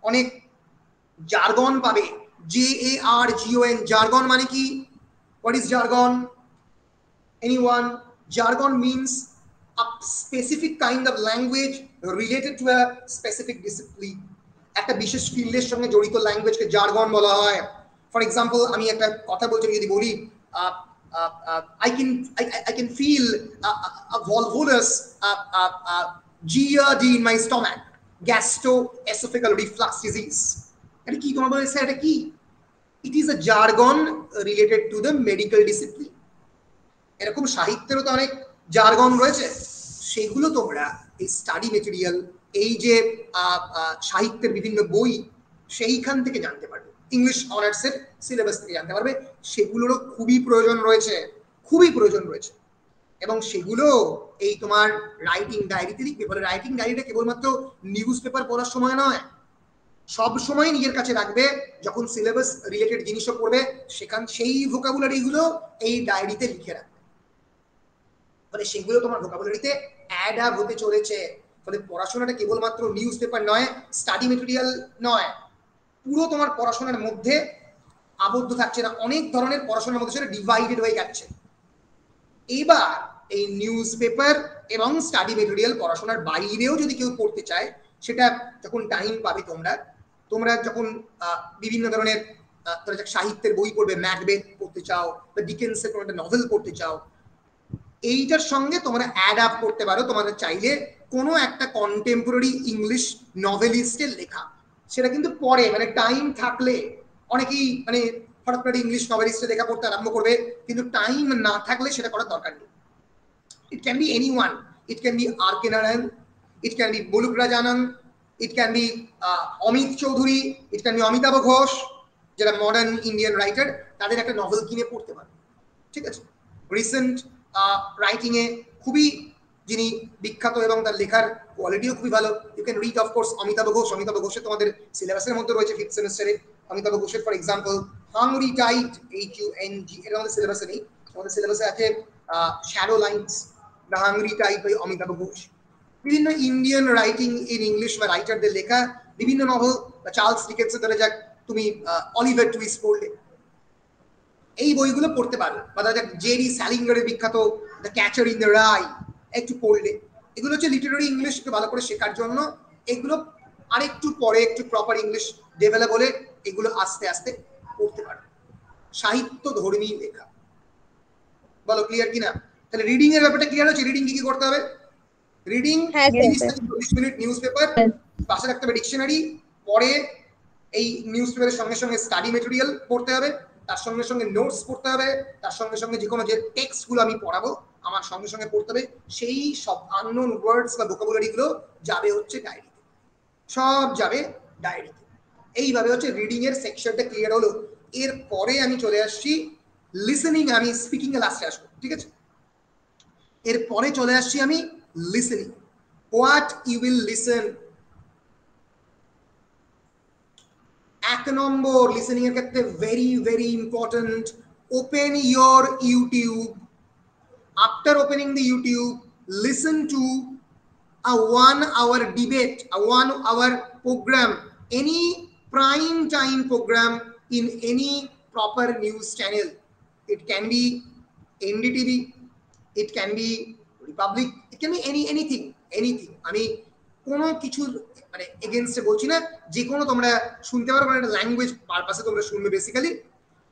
অনেক জার্গন পাবে, JARGON, জার্গন মানে কি? What is jargon? Anyone? Jargon means a specific kind of language related to a specific discipline. একটা বিশেষ ফিল্ডের সঙ্গে জড়িত ল্যাঙ্গুয়েজকে জার্গন বলা হয়। ফর এক্সাম্পল আমি একটা কথা বলছি, যদি বলি I can feel a volvulus GERD in my stomach, gastroesophageal reflux disease. এটা কি তোমার বলে স্যার, এটা কি? It is a jargon related to the medical discipline. এরকম সাহিত্যেরও তো অনেক জার্গন রয়েছে, সেগুলো তোমরা এই স্টাডি মেটেরিয়াল, এই যে সাহিত্যের বিভিন্ন বই, সেইখান থেকে জানতে পারবে, ইংলিশ অনার্সের সিলেবাস থেকে জানতে পারবে। সেগুলোরও খুবই প্রয়োজন রয়েছে, খুবই প্রয়োজন রয়েছে। এবং সেগুলো এই তোমার রাইটিং ডায়েরিতে লিখবে। বলে রাইটিং ডায়েরিটা কেবলমাত্র নিউজ পেপার পড়ার সময় নয়, সব সময় নিজের কাছে রাখবে। যখন সিলেবাস রিলেটেড জিনিসও পড়বে, সেখান সেই ভোকাবুলারিগুলো এই ডায়েরিতে লিখে রাখবে। ফলে সেগুলো তোমার ভোকাবুলারিতে অ্যাড আপ হতে চলেছে। ফলে পড়াশোনাটা কেবলমাত্র নিউজ পেপার নয়, স্টাডি মেটেরিয়াল নয়, পুরো তোমার পড়াশোনার মধ্যে আবদ্ধ থাকছে না, অনেক ধরনের পড়াশোনার মধ্যে সেটা ডিভাইডেড হয়ে যাচ্ছে। এইবার এই নিউজ পেপার এবং স্টাডি মেটেরিয়াল পড়াশোনার বাইরেও যদি কেউ পড়তে চায়, সেটা যখন টাইম পাবে তোমরা যখন বিভিন্ন ধরনের সাহিত্যের বই পড়বে, ম্যাকবেথ পড়তে চাও বা ডিকেন্সের কোনো একটা নভেল পড়তে চাও, এইটার সঙ্গে তোমরা অ্যাড আপ করতে পারো তোমাদের চাইলে কোনো একটা কন্টেম্পোরারি ইংলিশ নভেলিস্টের লেখা। সেটা কিন্তু পরে মানে টাইম থাকলে, অনেকেই মানে হঠাৎ করে ইংলিশ নভেলিস্টের লেখা পড়তে আরম্ভ করবে, কিন্তু টাইম না থাকলে সেটা করার দরকার নেই। It can be anyone, it can be R K Narayan, it can be Mulk Raj Anand, it can be Amit Chaudhuri, it can be Amitav Ghosh, যারা মডার্ন ইন্ডিয়ান রাইটার, তাদের একটা নভেল কিনে পড়তে পারো। ঠিক আছে, রিসেন্ট রাইটিং এ খুবই যিনি বিখ্যাত এবং তার লেখার কোয়ালিটিও খুবই ভালো, you can read of course Amitabh Ghosh. Amitabh ঘোষের তোমাদের সিলেবাসের মধ্যে রয়েছে 5th সেমিস্টারে। অমিতাভ ঘোষের for example hungry tide, HUNG, এটা আমাদের সিলেবাসে নেই, আমাদের সিলেবাসে আছে shadow lines, the hungry tide by Amitabh Ghosh. বিভিন্ন ইন্ডিয়ান রাইটিং ইন ইংলিশ বা রাইটারদের লেখা বিভিন্ন নভেল, বা চার্লস ডিকেন্সের ধরে যাক তুমি অলিভার টুইস্ট পড়লে, এই বইগুলো পড়তে পারো। বা ধরা যাক জেরি স্যালিঙ্গারের বিখ্যাত দ্য ক্যাচার ইন দ্য রাই, একটু পড়লে। এগুলো হচ্ছে লিটারারি ইংলিশকে ভালো করে শেখার জন্য। এগুলো আরেকটু পরে একটু প্রপার ইংলিশ ডেভেলপ হলে এগুলো আস্তে আস্তে পড়তে পারো। সাহিত্য ধর্মী লেখা, বলো ক্লিয়ার কিনা? তাহলে রিডিং এর ব্যাপারটা ক্লিয়ার হচ্ছে। রিডিং কি করতে হবে? রিডিং 30 মিনিট নিউজ পেপার, পাশে রাখতে হবে ডিকশনারি, পরে এই নিউজ পেপারের সঙ্গে সঙ্গে স্টাডি মেটেরিয়াল পড়তে হবে, তার সঙ্গে সঙ্গে নোটস পড়তে হবে, তার সঙ্গে সঙ্গে যে কোনো যে টেক্সটগুলো আমি পড়াবো আমার সঙ্গে সঙ্গে পড়তে হবে। সেই সব আননোন ওয়ার্ডস বা ভোকাবুলারিগুলো যাবে হচ্ছে ডায়েরিতে, সব যাবে ডায়েরিতে। এইভাবে হচ্ছে রিডিং এর সেকশনটা ক্লিয়ার হলো। এরপরে আমি চলে আসছি লিসেনিং, আমি স্পিকিং এ লাস্টে আসবো। ঠিক আছে, এরপরে চলে আসছি আমি listening. What you will listen. এক নম্বর লিসেনিং এর ক্ষেত্রে very very important, open your YouTube. After opening the YouTube, listen to a 1 hour debate, a 1 hour program, any prime time program in any proper news channel. It can be NDTV, it can be Republic, it can be anything. আমি কোনো কিছু মানে এগেইনস্টে বলছি না, যে কোনো তোমরা শুনতে পারো, একটা ল্যাঙ্গুয়েজ পারপাসে তোমরা শুনবে বেসিক্যালি।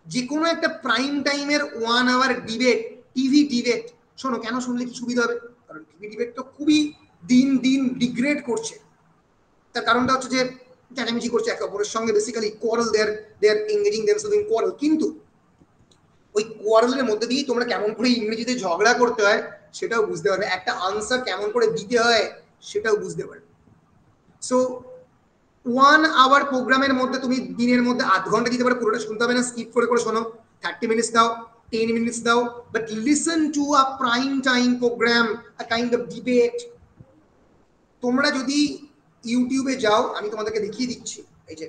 যে কোনো একটা প্রাইম টাইমের 1 hour ডিবেট, টিভি ডিবেট শোনো। কেন শুনলে কি সুবিধা হবে? কারণ টিভি ডিবেট তো খুবই দিন দিন ডিগ্রেড করছে। তার কারণটা হচ্ছে যে চেঁচামেচি করছে একে অপরের সঙ্গে, basically quarrel, they are engaging themselves in quarrel. কিন্তু ওই কোয়ারেলের মধ্যে দিয়ে তোমরা কেমন করে ইংরেজিতে ঝগড়া করতে হয় সেটাও বুঝতে পারবে, একটা আনসার কেমন করে দিতে হয় সেটাও বুঝতে পারবে। সো 1 hour প্রোগ্রামের মধ্যে তুমি দিনের মধ্যে 8 ঘন্টা দিতে পারো, পুরোটা শুনতে হবে না, স্কিপ করে করে শোনো। 30 মিনিটস দাও, 10 মিনিটস দাও, but listen to a prime time program, a kind of debate. তোমরা যদি ইউটিউবে যাও, আমি তোমাদেরকে দেখিয়ে দিচ্ছি, এই যে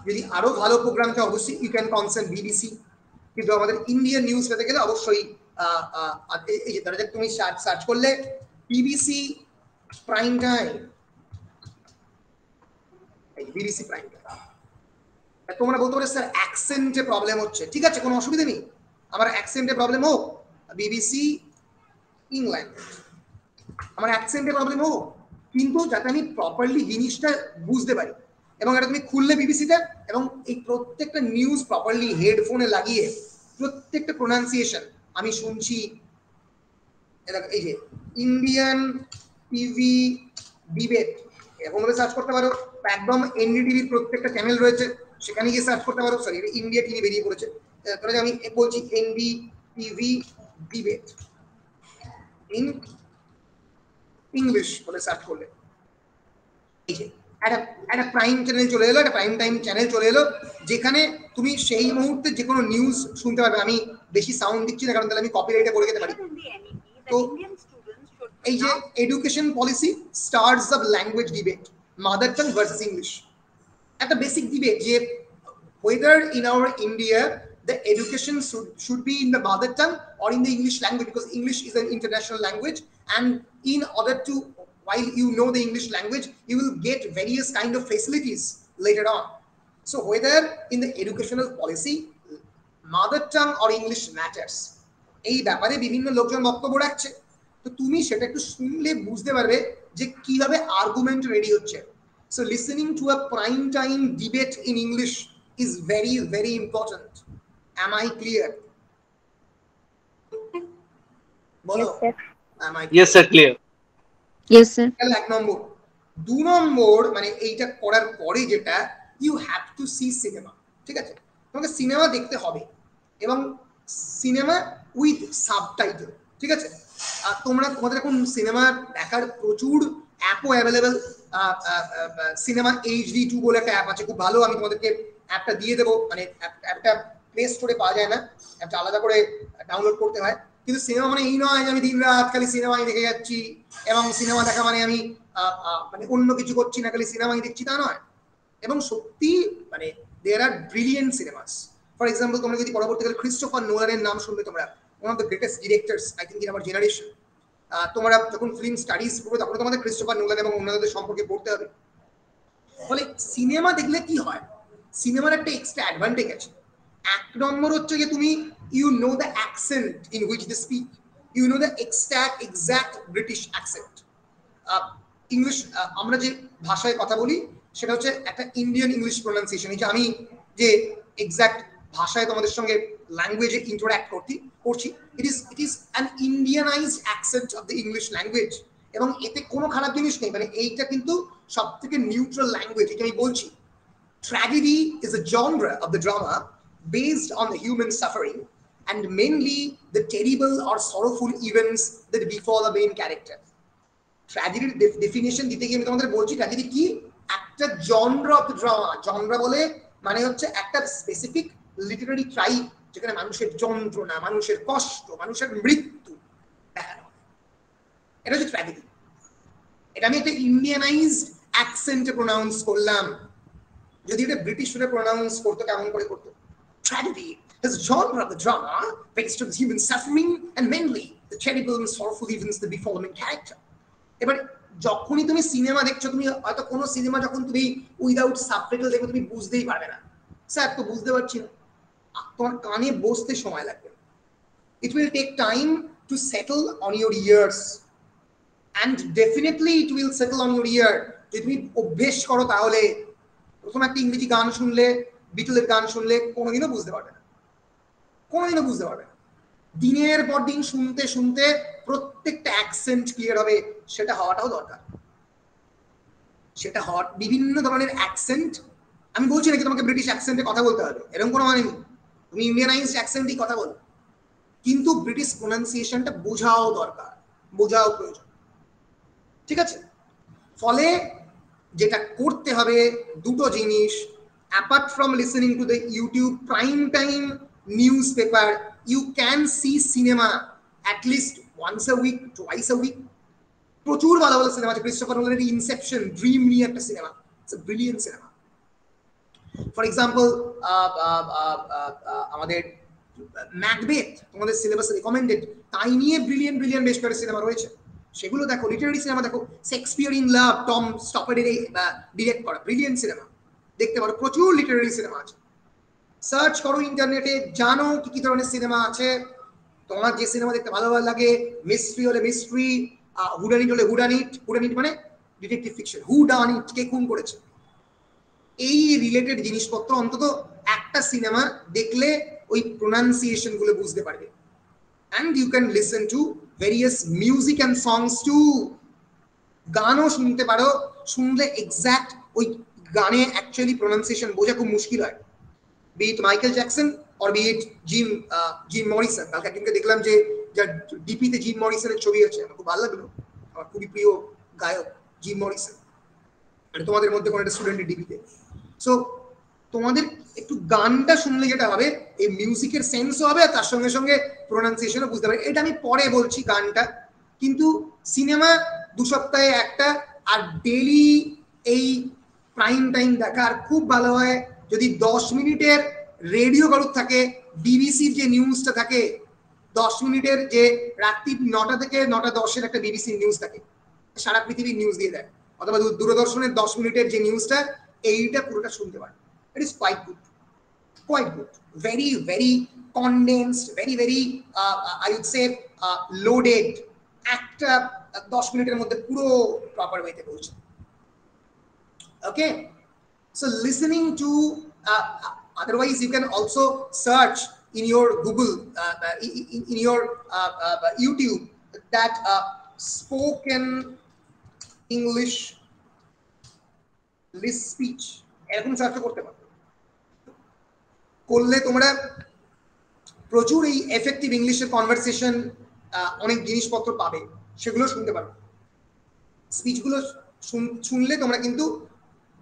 যদি আরো ভালো প্রোগ্রাম চাও অবশ্যই ইউ ক্যান কনসাল্ট বিবিসি, কিন্তু আমাদের ইন্ডিয়ান নিউজ পেতে গেলে অবশ্যই এই যে ধরা যাক তুমি সার্চ করলে BBC prime time, BBC prime time. তোমরা বলতে পারো স্যার অ্যাকসেন্টে প্রবলেম হচ্ছে, ঠিক আছে কোনো অসুবিধা নেই, আমার অ্যাকসেন্টে প্রবলেম হোক, বিবিসি ইংল্যান্ড, আমার অ্যাকসেন্টে প্রবলেম হোক, কিন্তু যাতে আমি প্রপারলি জিনিসটা বুঝতে পারি। এবং এটা তুমি খুললে বিবিসিতে, এবং এই প্রত্যেকটা নিউজ প্রপারলি হেডফোনে লাগিয়ে প্রত্যেকটা প্রোনাউন্সিয়েশন আমি শুনছি। এই যে ইন্ডিয়ান টিভি ডিবেট এরকম ভাবে সার্চ করতে পারো, একদম এনডিটিভির প্রত্যেকটা চ্যানেল রয়েছে সেখানে গিয়ে সার্চ করতে পারো। সরি, ইন্ডিয়া টিভি বেরিয়ে পড়েছে, তাহলে আমি বলছি NDTV debate in English বলে সার্চ করলে এই যে একটা প্রাইম চ্যানেল চলে এলো, একটা প্রাইম টাইম চ্যানেল চলে এলো, যেখানে তুমি সেই মুহূর্তে যে কোনো নিউজ শুনতে পারবে। আমি বেশি সাউন্ড দিচ্ছি না, কারণ তাহলে আমি কপিরাইটে পড়ে যেতে পারি। তো এই যে education policy starts of language debate, mother tongue versus English, একটা বেসিক ডিবেট যে whether in our India the education should be in the mother tongue or in the English language, because English is an international language, and in order to, while you know the English language, you will get various kind of facilities later on. So whether in the educational policy mother tongue or English matters, এই ব্যাপারে বিভিন্ন লোকজন বক্তব্য রাখছে। তো তুমি সেটা একটু শুনলে বুঝতে পারবে যে কিভাবে আর্গুমেন্ট রেডি হচ্ছে। So listening to a prime time debate in English is very, very important. Am I clear? Bolo. Yes, sir. Am I clear? Yes, sir, clear. Yes, sir. এক নম্বর। 2 নম্বর মানে এইটা করার পরে যেটা, you have to see cinema, ঠিক আছে? তোমাকে cinema দেখতে হবে, এবং সিনেমা উইথ সাবটাইটেল, ঠিক আছে? তোমাদের এখন সিনেমা দেখার প্রচুর অ্যাপও অ্যাভেলেবেল। সিনেমা HD2 বলে একটা অ্যাপ আছে, খুব ভালো, আমি তোমাদেরকে অ্যাপটা দিয়ে দেবো। মানে অ্যাপটা প্লে স্টোরে পাওয়া যায় না, অ্যাপটা আলাদা করে ডাউনলোড করতে হয়। কিন্তু সিনেমা মানে এই নয় যে আমি দিন রাত খালি সিনেমাই দেখে যাচ্ছি, এবং সিনেমা দেখা মানে আমি মানে অন্য কিছু করছি না, খালি সিনেমাই দেখছি, তা নয়। এবং সত্যি মানে there are brilliant cinemas. For example, তোমরা যদি পরবর্তীকালে ক্রিস্টোফার নোলানের নাম শুনবে, তোমরা one of the greatest directors I think in our generation. তোমরা যখন ফিল্ম স্টাডিজ করবে তখন তোমাদের ক্রিস্টোফার নোলান এবং অন্যদের সম্পর্কে পড়তে হবে। ফলে সিনেমা দেখলে কি হয়, সিনেমার একটা এক্সট্রা অ্যাডভান্টেজ আছে। এক নম্বর হচ্ছে যে তুমি you know the accent in which they speak, you know the exact British accent. English আমরা যে ভাষায় কথা বলি সেটা হচ্ছে একটা ইন্ডিয়ান ইংলিশ প্রোনাউন্সিয়েশন। এই যে আমি যে এক্সাক্ট ভাষায় তোমাদের সঙ্গে ল্যাঙ্গুয়েজে ইন্টারঅ্যাক্ট করছি, it is an Indianized accent of the English language, এবং এতে কোনো খারাপ জিনিস নেই। মানে এইটা কিন্তু সব থেকে নিউট্রাল ল্যাঙ্গুয়েজ, এটা আমি বলছি। Tragedy is a genre of the drama based on the human suffering and mainly the terrible or sorrowful events that befall the main character. Tragedy definition দিতে গিয়ে আমি তোমাদের বলছি ট্র্যাজেডি কি, একটা genre of the drama. Genre বলে মানে হচ্ছে একটা স্পেসিফিক লিটারারি ট্রাইব যেখানে মানুষের যন্ত্রণা, মানুষের কষ্ট, মানুষের মৃত্যু দেখানো, এটা হচ্ছে ট্র্যাজেডি। এটা আমি একটা ইন্ডিয়ানাইজড অ্যাকসেন্টে প্রোনাউন্স করলাম, যদি এটা ব্রিটিশ হলে প্রোনাউন্স করতে কেমন করে করতো? Tragedy is a genre of the drama based on human suffering and mainly the terrible and sorrowful events that befall the main character. এবার যখনই তুমি সিনেমা দেখছো, তুমি হয়তো কোনো সিনেমা যখন তুমি উইদাউট সাবটাইটেল দেখো তুমি বুঝতেই পারবে না, স্যার তো বুঝতে পারছি না, তোমার কানে বসতে সময় লাগবে। It will take time to settle on your ears and definitely it will settle on your ear যদি তুমি অভ্যেস করো। তাহলে প্রথম একটা ইংরেজি গান শুনলে, বিটলের গান শুনলে কোনোদিনও বুঝতে পারবে না, কোনোদিনও বুঝতে পারবে না। দিনের পর দিন শুনতে শুনতে প্রত্যেকটা অ্যাকসেন্ট ক্লিয়ার হবে, সেটা হওয়াটাও দরকার। সেটা হওয়ার বিভিন্ন ধরনের অ্যাকসেন্ট, আমি বলছি নাকি তোমাকে ব্রিটিশ অ্যাকসেন্টে কথা বলতে হবে, এরকম কোনো মানে নেই। তুমি ইন্ডিয়ানাইজড অ্যাকসেন্টেই কথা বলো, কিন্তু ব্রিটিশ প্রোনাউন্সিয়েশনটা বোঝাও দরকার, বোঝাও প্রয়োজন, ঠিক আছে? ফলে যেটা করতে হবে দুটো জিনিস, apart from listening to the YouTube prime time newspaper, you can see cinema at least once a week, twice a week. প্রচুর ভালো ভালো সিনেমা আছে। ক্রিস্টোফার নোলানের ইনসেপশন, ড্রিম নিয়ে একটা cinema, it's a brilliant cinema. For example আমাদের Macbeth তোমাদের সিলেবাসে recommended, তাই নিয়ে ব্রিলিয়েন্ট বেশ কয়েকটা সিনেমা রয়েছে, সেগুলো দেখো। লিটারারি সিনেমা দেখো, শেক্সপিয়ার ইন লাভ, টম স্টপারের ডিরেক্ট করা ব্রিলিয়েন্ট সিনেমা দেখতে পারো। প্রচুর লিটারারি সিনেমা আছে, সার্চ করো ইন্টারনেটে, জানো কি কি ধরনের সিনেমা আছে। তোমার যে সিনেমা দেখতে ভালো লাগে, মিস্ট্রি হলে মিস্ট্রি, হুডানিট হলে হুডানিট। হুডানিট মানে ডিটেকটিভ ফিকশন, হুডানিট, কে খুন করেছে, এই রিলেটেড জিনিসপত্র অন্তত একটা সিনেমা দেখলে ওই প্রোনাউন্সিয়েশন গুলো বুঝতে পারবে। and you can listen to various music and songs too. গানও শুনতে পারো, শুনলে এক্সাক্ট ওই গানে অ্যাকচুয়ালি প্রোনাউন্সিয়েশন বোঝা খুব মুশকিল হয়। be it Michael Jackson or be it gym Morrison. কালকে একদিনকে দেখলাম যে যার ডিপিতে জিম মরিসনের ছবি আছে, আমার খুব ভালো লাগলো, আমার খুবই প্রিয় গায়ক জিম মরিসন, মানে তোমাদের মধ্যে কোনো একটা স্টুডেন্টের ডিপিতে। সো তোমাদের একটু গানটা শুনলে যেটা হবে, এই মিউজিকের সেন্সও হবে আর তার সঙ্গে সঙ্গে প্রোনাউন্সিয়েশনও বুঝতে পারবে। এটা আমি পরে বলছি গানটা, কিন্তু সিনেমা 2 সপ্তাহে একটা, আর ডেইলি এই প্রাইম টাইম দেখা। আর খুব ভালো হয় যদি 10 মিনিটের রেডিও কারুর থাকে, বিবিসির যে নিউজটা থাকে 10 মিনিটের, যে রাত্রি 9টা থেকে 9:10 একটা বিবিসি নিউজ থাকে, সারা পৃথিবীর নিউজ দিয়ে দেয়, অথবা দূরদর্শনের 10 মিনিটের যে নিউজটা, এইটা পুরোটা শুনতে পারে। It is quite good, very very condensed, very I would say loaded, একটা 10 মিনিটের মধ্যে পুরো প্রপার ওয়েতে বলছে। Okay, so listening to otherwise you can also search in your Google in your YouTube that spoken English list speech, এরকম search করতে পারো। করলে তোমরা প্রচুর এই এফেক্টিভ ইংলিশের কনভারসেশন অনেক জিনিসপত্র পাবে, সেগুলো শুনতে পারো। স্পিচগুলো শুনলে তোমরা কিন্তু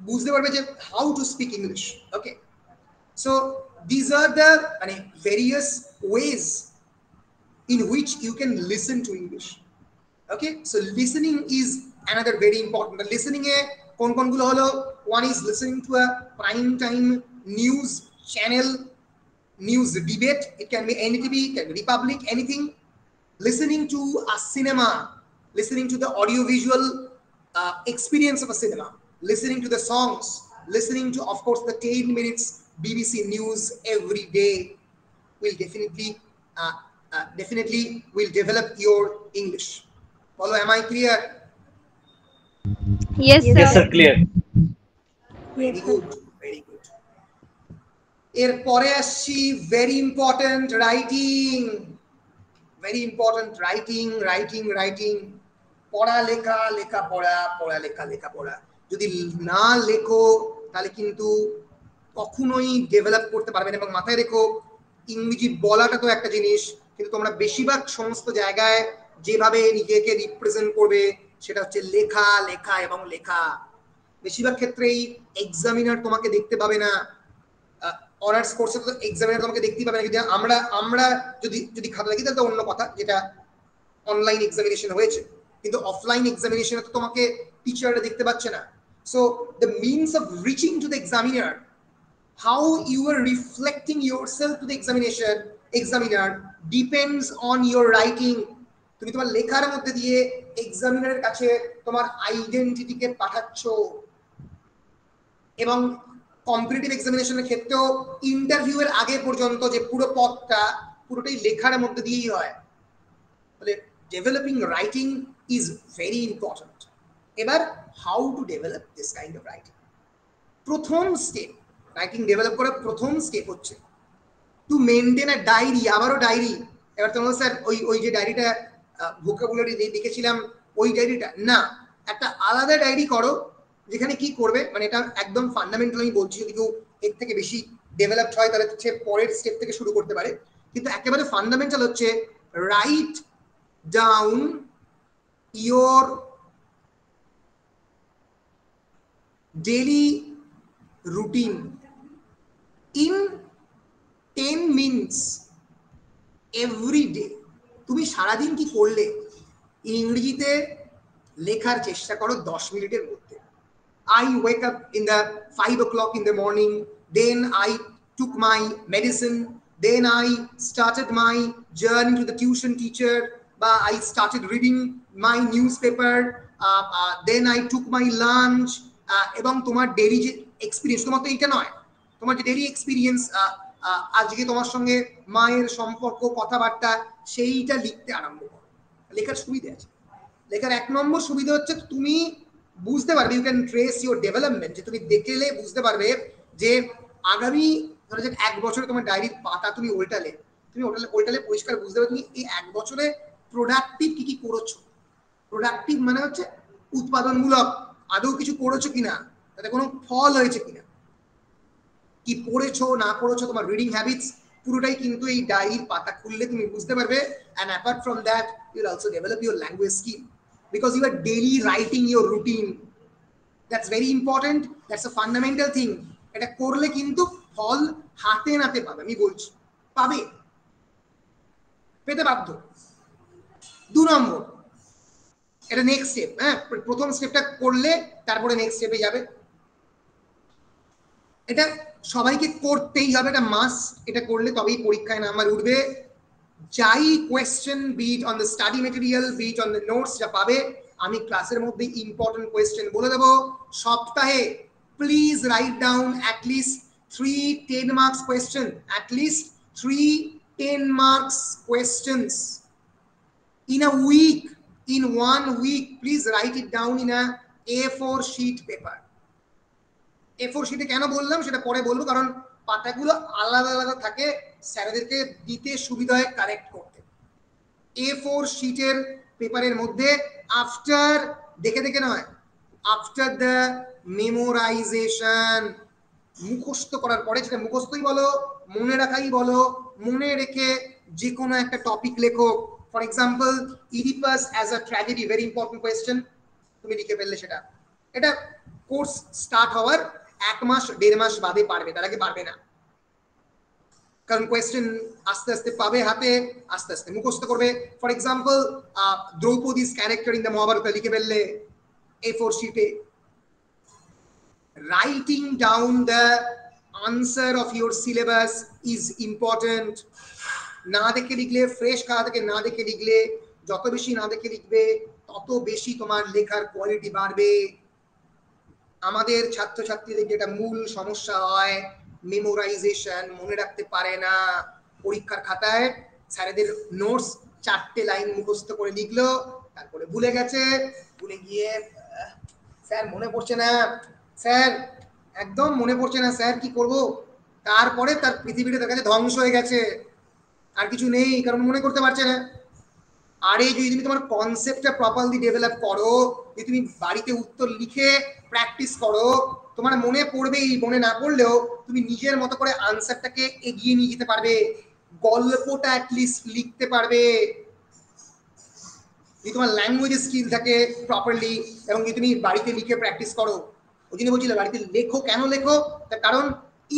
বুঝতে পারবে যে how to speak English. Okay, so this are the মানে various ways in which you can listen to English. Okay, so listening is another very important. The listening e kon gulo holo, one is listening to a prime time news channel, news debate, it can be NTV, it can be Republic, anything. Listening to a cinema, listening to the audio visual experience of a cinema, listening to the songs, listening to, of course, the 10 minutes BBC news every day will definitely will develop your English. Follow, am I clear? Yes, sir. Yes, sir, clear. Very good, very good. এরপরে আসছি very important, writing. Very important, writing. পড়া লেখা, লেখা পড়া, পড়া লেখা, লেখা পড়া। যদি না লেখো তাহলে কিন্তু কখনোই ডেভেলপ করতে পারবে না। এবং মাথায় রেখো, ইংরেজি বলাটা তো একটা জিনিস, কিন্তু তোমরা বেশিরভাগ সমস্ত জায়গায় যেভাবে নিজেকে রিপ্রেজেন্ট করবে সেটা হচ্ছে লেখা, লেখা এবং লেখা। বেশিরভাগ ক্ষেত্রেই এক্সামিনার তোমাকে দেখতে পাবে না। অনার্স কোর্সে তো এক্সামিনার তোমাকে দেখতেই পাবে না। যদি আমরা যদি খাতা দেখি তাহলে অন্য কথা, যেটা অনলাইন এক্সামিনেশন হয়েছে, কিন্তু অফলাইন এক্সামিনেশনে তো তোমাকে টিচাররা দেখতে পাচ্ছে না। So the means of reaching to the examiner, how you are reflecting yourself to the examiner depends on your writing. তুমি তোমার লেখার মধ্যে দিয়ে এক্সামিনারের কাছে তোমার আইডেন্টিটিকে পাঠাচ্ছ। এবং কম্পিটিটিভ এক্সামিনেশনের ক্ষেত্রেও ইন্টারভিউ এর আগে পর্যন্ত যে পুরো পথটা পুরোটাই লেখার মধ্যে দিয়েই হয়। তাহলে developing writing is very important. এবার how to develop this kind of writing. প্রথম স্টেপ, রাইটিং ডেভেলপ করার প্রথম স্টেপ হচ্ছে টু মেনটেন আ ডায়েরি। আবারও ডায়েরি। এবার তোমরা স্যার ওই যে ডায়েরিটা ভোকাবুলারি লিখেছিলাম ওই ডায়েরিটা না, একটা আলাদা ডায়েরি করো, যেখানে কি করবে, মানে এটা একদম ফান্ডামেন্টাল আমি বলছি। যদি কেউ এর থেকে বেশি ডেভেলপড হয় তাহলে হচ্ছে পরের স্টেপ থেকে শুরু করতে পারে, কিন্তু একেবারে ফান্ডামেন্টাল হচ্ছে write down your daily routine in 10 minutes every day. তুমি সারাদিন কি করলে ইংরেজিতে লেখার চেষ্টা করো 10 মিনিটের মধ্যে। I wake up in the 5 o'clock in the morning, then I took my medicine, then I started my journey to the tuition teacher, but I started reading my newspaper, then I took my lunch, এবং তোমার daily যে experience, তোমার তো এইটা নয়, তোমার যে daily experience, আজকে তোমার সঙ্গে মায়ের সম্পর্ক, কথাবার্তা, সেইটা লিখতে আরম্ভ করো। লেখার সুবিধা আছে। লেখার 1 নম্বর সুবিধা হচ্ছে তুমি বুঝতে পারবে, you can trace your development, যে তুমি দেখলে বুঝতে পারবে যে আগামী ধরো যে 1 বছরে তোমার ডায়েরির পাতা তুমি উল্টালে পরিষ্কার বুঝতে পারবে তুমি এই 1 বছরে প্রোডাক্টিভ কি করেছো। প্রোডাক্টিভ মানে হচ্ছে উৎপাদনমূলক আদৌ কিছু করেছো কিনা, তাতে কোনো ফল হয়েছে কিনা, কি পড়েছো না পড়েছো, তোমার রিডিং হ্যাবিটস পুরোটাই কিন্তু এই ডায়েরির পাতা খুললে তুমি বুঝতে পারবে। and apart from that you will also develop your language skill because you are daily writing your routine. That's very important, that's a fundamental thing. এটা করলে কিন্তু ফল হাতে নাতে পাবে, আমি বলছি পাবে, পেতে বাধ্য। 2 নম্বর, এটা নেক্সট স্টেপ। হ্যাঁ, প্রথম স্টেপটা করলে তারপরে নেক্সট স্টেপে যাবে, এটা সবাইকে করতেই হবে, এটা মাস্ট। এটা করলে তবেই পরীক্ষায় নাম্বার উঠবে। যাই question be it on the study material, be it on the notes যা পাবে, আমি ক্লাসের মধ্যে ইম্পর্টেন্ট কোয়েশ্চেন বলে দেবো। সপ্তাহে please write down at least 3 10 marks question, at least 3 10 marks questions in a week. In 1 week please write it down in a A4 sheet paper. A4 শিটে কেন বললাম সেটা পরে বলবো, কারণ পাতাগুলো আলাদা আলাদা থাকে, স্যারদেরকে দিতে সুবিধা হয় কারেক্ট করতে। A4 শিটের পেপারের মধ্যে আফটার দেখে নয়, আফটার দ্য মেমোরাইজেশন, মুখস্থ করার পরে, সেটা মুখস্থই বলো মনে রাখাই বলো, মনে রেখে যে কোনো একটা টপিক লেখো। For example Oedipus as a tragedy, very important question, তুমি লিখে ফেললে সেটা, এটা কোর্স স্টার্ট হওয়ার 1 মাস 1.5 মাস বাদে পারবে, তার আগে পারবে না, কারণ কোয়েশ্চেন আস্তে আস্তে পাবে হাতে, আস্তে আস্তে মুখস্থ করবে। For example Draupadi's character in the Mahabharata লিখে ফেললে A4 শিটে। Writing down the answer of your syllabus is important. না দেখে লিখলে, ফ্রেশ খাতা থেকে না দেখে লিখলে, যত বেশি না দেখে লিখবে তত বেশি তোমার লেখার কোয়ালিটি বাড়বে। আমাদের ছাত্রছাত্রীদের যেটা মূল সমস্যা হয়, মেমোরাইজেশন, মনে রাখতে পারে না। পরীক্ষার খাতায় স্যারেদের নোটস 4টে লাইন মুখস্থ করে লিখলো, তারপরে ভুলে গেছে, ভুলে গিয়ে স্যার মনে পড়ছে না, স্যার একদম মনে পড়ছে না, স্যার কি করব, তারপরে তার পৃথিবীটা তার কাছে ধ্বংস হয়ে গেছে, আর কিছু নেই, কারণ মনে করতে পারছে না। আরে যদি তুমি তোমার কনসেপ্টটা প্রপারলি ডেভেলপ করো, যদি তুমি বাড়িতে উত্তর লিখে প্র্যাকটিস করো, তোমার মনে পড়বেই, মনে না পড়লেও তুমি নিজের মতো করে আনসারটাকে এগিয়ে নিয়ে যেতে পারবে, গল্পটা অ্যাটলিস্ট লিখতে পারবে। যদি তোমার ল্যাঙ্গুয়েজ স্কিল থাকে প্রপারলি, এবং যদি তুমি বাড়িতে লিখে প্র্যাকটিস করো, ওই জন্য বলছিলে বাড়িতে লেখো। কেন লেখো? তার কারণ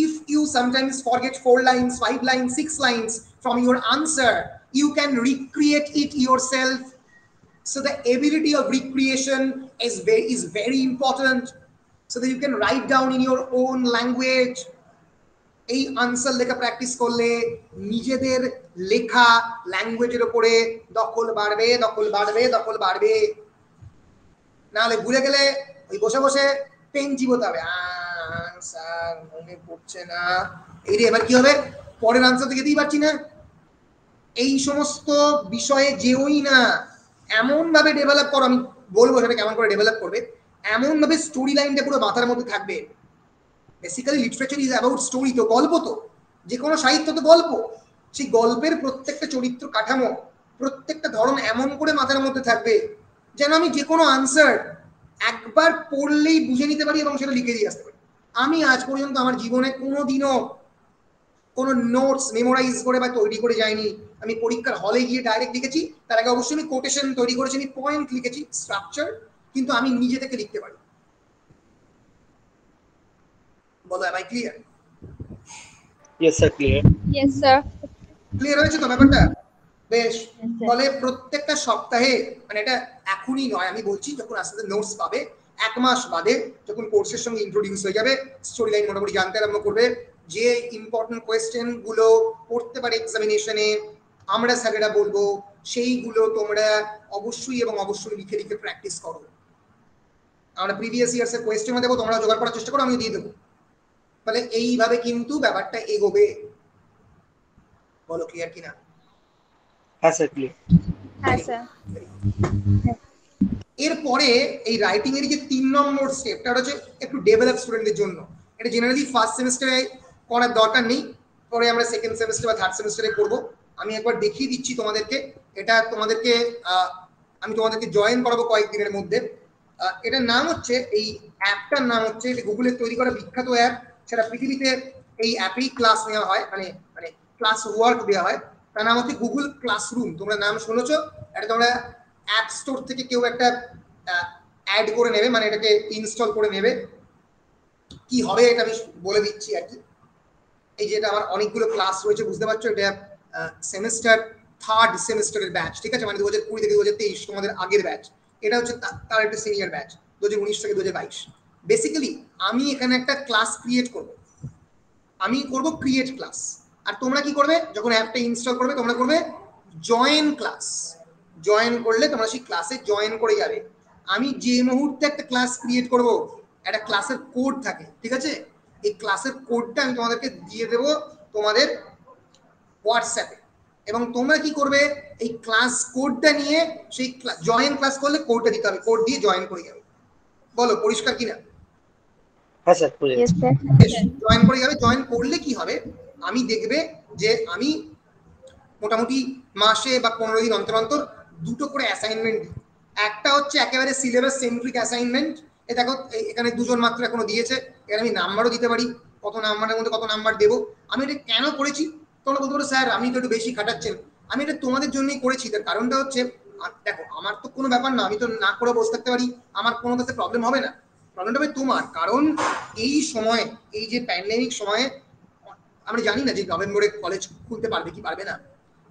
if you sometimes forget 4 lines, 5 lines, 6 lines from your answer, you can recreate it yourself. So the ability of recreation is very important, so that you can write down in your own language. এই answer লেখা practice করলে নিজেদের লেখা ল্যাঙ্গুয়েজের উপরে দখল বাড়বে। নাহলে ভুলে গেলে ওই বসে বসে পেন চিবোতে হবে, স্যার মনে পড়ছে না, এই রে এবার কি হবে, পরের আনসার তো যেতেই পারছি না। এই সমস্ত বিষয়ে যেওই না, এমন ভাবে ডেভেলপ করো, আমি বলবো সেটা কেমন করে ডেভেলপ করবে, এমন ভাবে স্টোরি লাইনটা পুরো মাথার মধ্যে থাকবে। Basically literature is about story, তো গল্প, তো যে কোনো সাহিত্য তো গল্প, সেই গল্পের প্রত্যেকটা চরিত্র কাঠামো, প্রত্যেকটা ধরন এমন করে মাথার মধ্যে থাকবে যেন আমি যে কোনো আনসার একবার পড়লেই বুঝে নিতে পারি এবং সেটা লিখে দিয়ে আসতে পারি। আমি আজ পর্যন্ত আমার জীবনে কোনোদিনও কোনো নোটস মেমোরাইজ করে বা তৈরি করে যাইনি। আমি পরীক্ষার হলে গিয়ে ডাইরেক্ট লিখেছি, তার আগে অবশ্যই আমি কোটেশন তৈরি করেছি, আমি পয়েন্ট লিখেছি, স্ট্রাকচার, কিন্তু আমি নিজে থেকে লিখতে পারি। বলো, am I clear? Yes sir, clear. Yes sir. Clear হয়েছে তো ব্যাপারটা? বেশ। ফলে প্রত্যেকটা সপ্তাহে, মানে এটা এখনই নয়, আমি বলছি যখন আস্তে আস্তে নোটস পাবে 1 মাস বাদে, যখন কোর্সের সঙ্গে ইন্ট্রোডিউস হয়ে যাবে, স্টোরি লাইন মোটামুটি জানতে আরম্ভ করবে, যে ইম্পর্টেন্ট কোয়েশ্চেন গুলো পড়তে পারে এক্সামিনেশনে আমরা স্যারেরা বলবো, সেইগুলো তোমরা অবশ্যই এবং অবশ্যই লিখে লিখে প্র্যাকটিস করো। আমরা প্রিভিয়াস ইয়ার্সের কোয়েশ্চেনও দেবো, তোমরা জোগাড় করার চেষ্টা করো, আমি দিয়ে দেবো। ফলে এইভাবে কিন্তু ব্যাপারটা এগোবে। বলো ক্লিয়ার কিনা? হ্যাঁ স্যার, ক্লিয়ার। হ্যাঁ স্যার। এরপরে এই রাইটিং এর যে 3 নম্বর স্টেপটা হচ্ছে একটু ডেভেলপ স্টুডেন্টদের জন্য। এটা জেনারেলি ফার্স্ট সেমিস্টারে করার দরকার নেই, পরে আমরা সেকেন্ড সেমিস্টার বা থার্ড সেমিস্টারে করব। আমি একবার দেখিয়ে দিচ্ছি তোমাদেরকে, এটা তোমাদেরকে আমি তোমাদেরকে জয়েন করাবো কয়েকদিনের মধ্যে। এটার নাম হচ্ছে, এই অ্যাপটার নাম হচ্ছে, এটা গুগলের তৈরি করা বিখ্যাত অ্যাপ, সেটা পৃথিবীতে এই অ্যাপেই ক্লাস নেওয়া হয়, মানে মানে ক্লাস ওয়ার্ক দেওয়া হয়। তার নাম হচ্ছে গুগল ক্লাসরুম। তোমরা নাম শুনেছো, এটা তোমরা অ্যাপ স্টোর থেকে কেউ একটা অ্যাড করে নেবে, মানে এটাকে ইনস্টল করে নেবে। কি হবে এটা আমি বলে দিচ্ছি আর কি। এই যে এটা আমার অনেকগুলো ক্লাস রয়েছে, বুঝতে পারছো, এটা সেমিস্টার থার্ড সেমিস্টারের ব্যাচ, ঠিক আছে, মানে 2020 থেকে 2023 তোমাদের আগের ব্যাচ। এটা হচ্ছে তার একটা সিনিয়র ব্যাচ 2019 থেকে 2022। বেসিক্যালি আমি এখানে একটা ক্লাস ক্রিয়েট করব, আমি করব ক্রিয়েট ক্লাস। আর তোমরা কি করবে, যখন অ্যাপটা ইনস্টল করবে তোমরা করবে জয়েন ক্লাস। জয়েন করলে তোমরা সেই ক্লাসে জয়েন করে যাবে। আমি যে মুহূর্তে একটা ক্লাস ক্রিয়েট করব, একটা ক্লাসের কোড থাকে, ঠিক আছে, এই ক্লাসের কোডটা আমি তোমাদেরকে দিয়ে দেব তোমাদের হোয়াটসঅ্যাপে, এবং তোমরা কি করবে, এই ক্লাস কোডটা নিয়ে সেই জয়েন ক্লাস করলে কোডটা দিতে হবে, কোড দিয়ে জয়েন করে যাবে। বলো পরিষ্কার কিনা? হ্যাঁ স্যার, জয়েন করে যাবে। জয়েন করলে কি হবে, আমি দেখবে যে আমি মোটামুটি মাসে বা 15 দিন অন্তর অন্তর দুটো করে অ্যাসাইনমেন্ট দিই। একটা হচ্ছে একেবারে সিলেবাস সেন্ট্রিক অ্যাসাইনমেন্ট, এ দেখো এখানে দুজন মাত্র এখনো দিয়েছে, এখানে আমি নাম্বারও দিতে পারি, কত নাম্বারের মধ্যে কত নাম্বার দেবো। আমি এটা কেন করেছি, তোমরা বলতে পারো স্যার আপনি তো একটু বেশি খাটাচ্ছেন। আমি এটা তোমাদের জন্যই করেছি। তার কারণটা হচ্ছে, দেখো আমার তো কোনো ব্যাপার না, আমি তো না করে বসে থাকতে পারি, আমার কোনো কাছে প্রবলেম হবে না, প্রবলেমটা হবে তোমার। কারণ এই সময়ে, এই যে প্যান্ডেমিক সময়ে, আমরা জানি না যে নভেম্বরে কলেজ খুলতে পারবে কি পারবে না।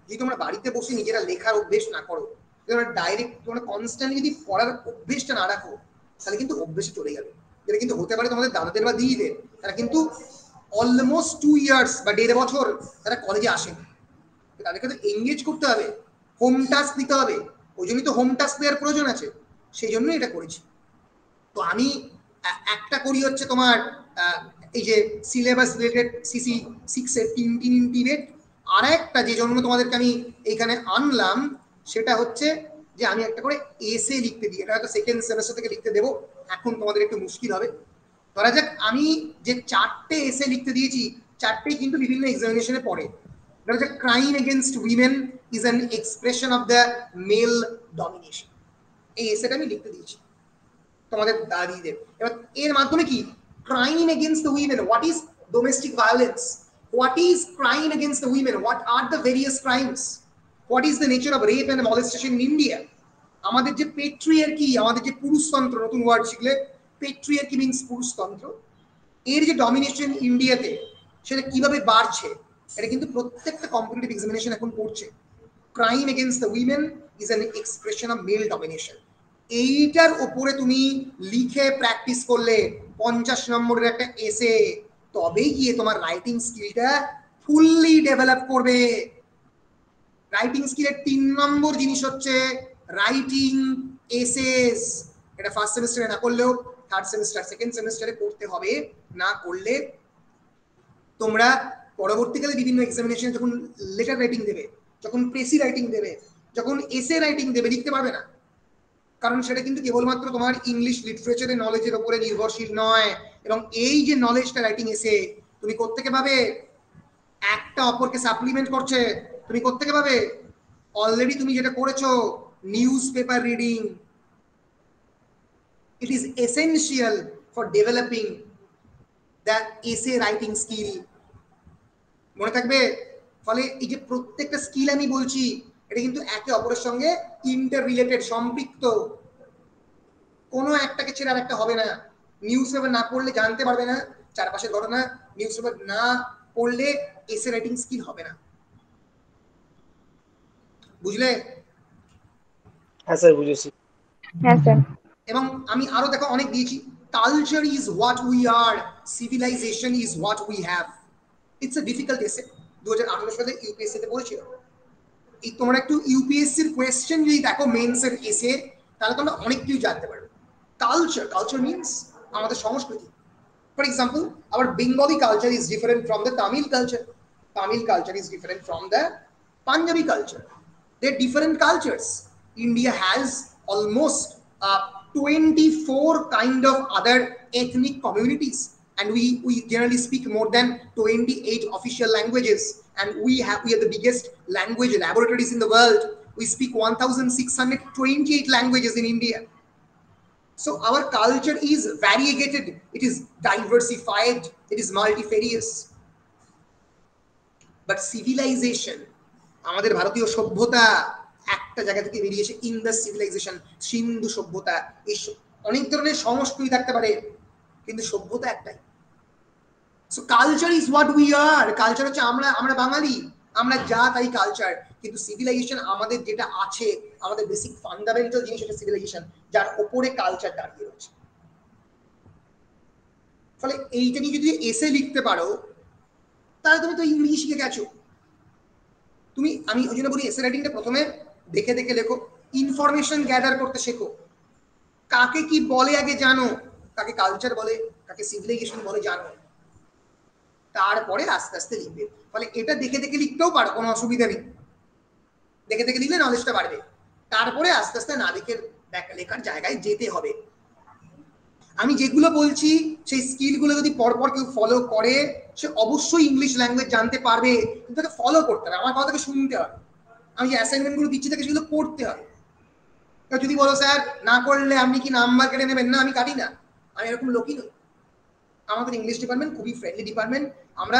যদি তোমরা বাড়িতে বসে নিজেরা লেখার অভ্যেস না করো, তোমরা ডাইরেক্ট তোমরা কনস্ট্যান্টলি যদি পড়ার অভ্যেসটা না রাখো, তাহলে কিন্তু অভ্যেসে চলে যাবে। যেটা কিন্তু হতে পারে তোমাদের দাদাদের বা দিদিদের, তারা কিন্তু অলমোস্ট 2 ইয়ার্স বা 1.5 বছর তারা কলেজে আসেন। তাদেরকে তো এঙ্গেজ করতে হবে, হোম টাস্ক দিতে হবে, ওই জন্যই তো হোম টাস্ক দেওয়ার প্রয়োজন আছে, সেই জন্যই এটা করেছি। তো আমি একটা করি হচ্ছে তোমার এই যে সিলেবাস রিলেটেড সিসি 6 এর 3 ইউনিট। আর একটা যে জন্য তোমাদেরকে আমি এইখানে আনলাম, সেটা হচ্ছে যে আমি একটা করে এসে লিখতে দিই। এটা হয়তো সেকেন্ড সেমিস্টার থেকে লিখতে দেবো, এখন তোমাদের একটু মুশকিল হবে। ধরা যাক আমি যে 4টে এসে লিখতে দিয়েছি, 4টেই কিন্তু বিভিন্ন এক্সামিনেশনে পড়ে। ধরা যাক crime against women is an expression of the male domination, এই এসেটা আমি লিখতে দিয়েছি তোমাদের দাদিদের। এবার এর মাধ্যমে কি, crime against the women, what is domestic violence, what is crime against the women, what are the various crimes, what is the nature of rape and molestation in India. আমাদের যে পেট্রিয়ার্কি, আমাদের যে পুরুষতন্ত্র, নতুন ওয়ার্ড শিখলে, patriarchy means পুরুষতন্ত্র, এর যে domination ইন্ডিয়াতে, সেটা কিভাবে বাড়ছে, এটা কিন্তু প্রত্যেকটা কম্পিটিটিভ এক্সামিনেশন এখন পড়ছে। Crime against the women is an expression of male domination. এইটার উপরে তুমি লিখে প্র্যাকটিস করলে 50 নম্বরের একটা এসে, তবেই গিয়ে তোমার রাইটিং স্কিলটা ফুললি ডেভেলপ করবে। রাইটিং স্কিলের 3 নম্বর জিনিস হচ্ছে রাইটিং এসেস। এটা ফার্স্ট সেমিস্টারে না করলেও থার্ড সেমিস্টার, সেকেন্ড সেমিস্টারে করতে হবে। না করলে তোমরা পরবর্তীকালে বিভিন্ন এক্সামিনেশনে যখন লেটার রাইটিং দেবে, যখন প্রেসি রাইটিং দেবে, যখন এসে রাইটিং দেবে, লিখতে পারবে না। কারণ সেটা কিন্তু কেবলমাত্র তোমার ইংলিশ লিটারেচারের নলেজের উপরে নির্ভরশীল নয়। এবং এই যে নলেজটা রাইটিং এসে তুমি কোত্থেকে পাবে, একটা অপরকে সাপ্লিমেন্ট করছে। তুমি কোত্থেকে পাবে, অলরেডি তুমি যেটা করেছো, news paper reading. It is essential for developing the essay writing skill. মনে থাকবে। ফলে এই যে প্রত্যেকটা স্কিল আমি বলছি, এটা কিন্তু একে অপরের সঙ্গে ইন্টার রিলেটেড, সম্পৃক্ত। কোনো একটাকে ছেড়ে আর একটা হবে না। নিউজ পেপার না পড়লে জানতে পারবে না চারপাশের ঘটনা, নিউজ পেপার না পড়লে এসে রাইটিং স্কিল হবে না। বুঝলে? হ্যাঁ স্যার, বুঝেছি। হ্যাঁ স্যার। এবং আমি আরো দেখো অনেক দিয়েছি, culture is what we are, civilisation is what we have. It's a difficult এসে, 2018 সালে ইউপিএসসি তে পড়েছিল। এই তোমরা একটু ইউপিএসসির কোয়েশ্চেন যদি দেখো মেন্সের এসে, তাহলে তোমরা অনেক কিছু জানতে পারবে। কালচার, কালচার মিন্স আমাদের সংস্কৃতি। For example, our Bengali culture is different from the Tamil culture. Tamil culture is different from the Punjabi culture. They're different cultures. India has almost 24 kind of other ethnic communities, and we generally speak more than 28 official languages, and we are the biggest language laboratories in the world. We speak 1628 languages in India. So our culture is variegated, it is diversified, it is multifarious. But civilization, আমাদের ভারতীয় সভ্যতা একটা জায়গা থেকে বেরিয়েছে, Indas civilisation, সিন্ধু সভ্যতা, এই অনেক ধরনের সংস্কৃতি থাকতে পারে, কিন্তু সভ্যতা একটাই। So culture is what we are, culture হচ্ছে আমরা বাঙালি, আমরা যা তাই কালচার। কিন্তু সিভিলাইজেশন আমাদের যেটা আছে, আমাদের বেসিক ফান্ডামেন্টাল জিনিস, এটা সিভিলাইজেশন, যার উপরে কালচার দাঁড়িয়ে রয়েছে। ফলে এইটা নিয়ে যদি এসে লিখতে পারো, তাহলে তুমি তো ইংলিশ শিখে গেছো। আমি ওই জন্য বলি এসে রাইটিংটা প্রথমে দেখে দেখে লেখো, ইনফরমেশন গ্যাদার করতে শেখো, কাকে কি বলে আগে জানো, কাকে কালচার বলে, কাকে সিভিলাইজেশন বলে জানো, তারপরে আস্তে আস্তে লিখবে। ফলে এটা দেখে দেখে লিখতেও পারো, কোনো অসুবিধা নেই, দেখে দেখে লিখলে নলেজটা বাড়বে। তারপরে আস্তে আস্তে না দেখে লেখার জায়গায় যেতে হবে। আমি যেগুলো বলছি সেই স্কিলগুলো যদি পরপর কেউ ফলো করে, সে অবশ্যই ইংলিশ ল্যাঙ্গুয়েজ জানতে পারবে, কিন্তু তাকে ফলো করতে হবে, আমার কথাকে শুনতে হবে। আমি যে অ্যাসাইনমেন্টগুলো দিচ্ছি তাকে সেগুলো করতে হবে। যদি বলো স্যার না করলে আপনি কি নাম্বার কেটে নেবেন, না আমি কাটি না, আমি এরকম লোকই নই। আমাদের ইংলিশ ডিপার্টমেন্ট খুবই ফ্রেন্ডলি ডিপার্টমেন্ট, আমরা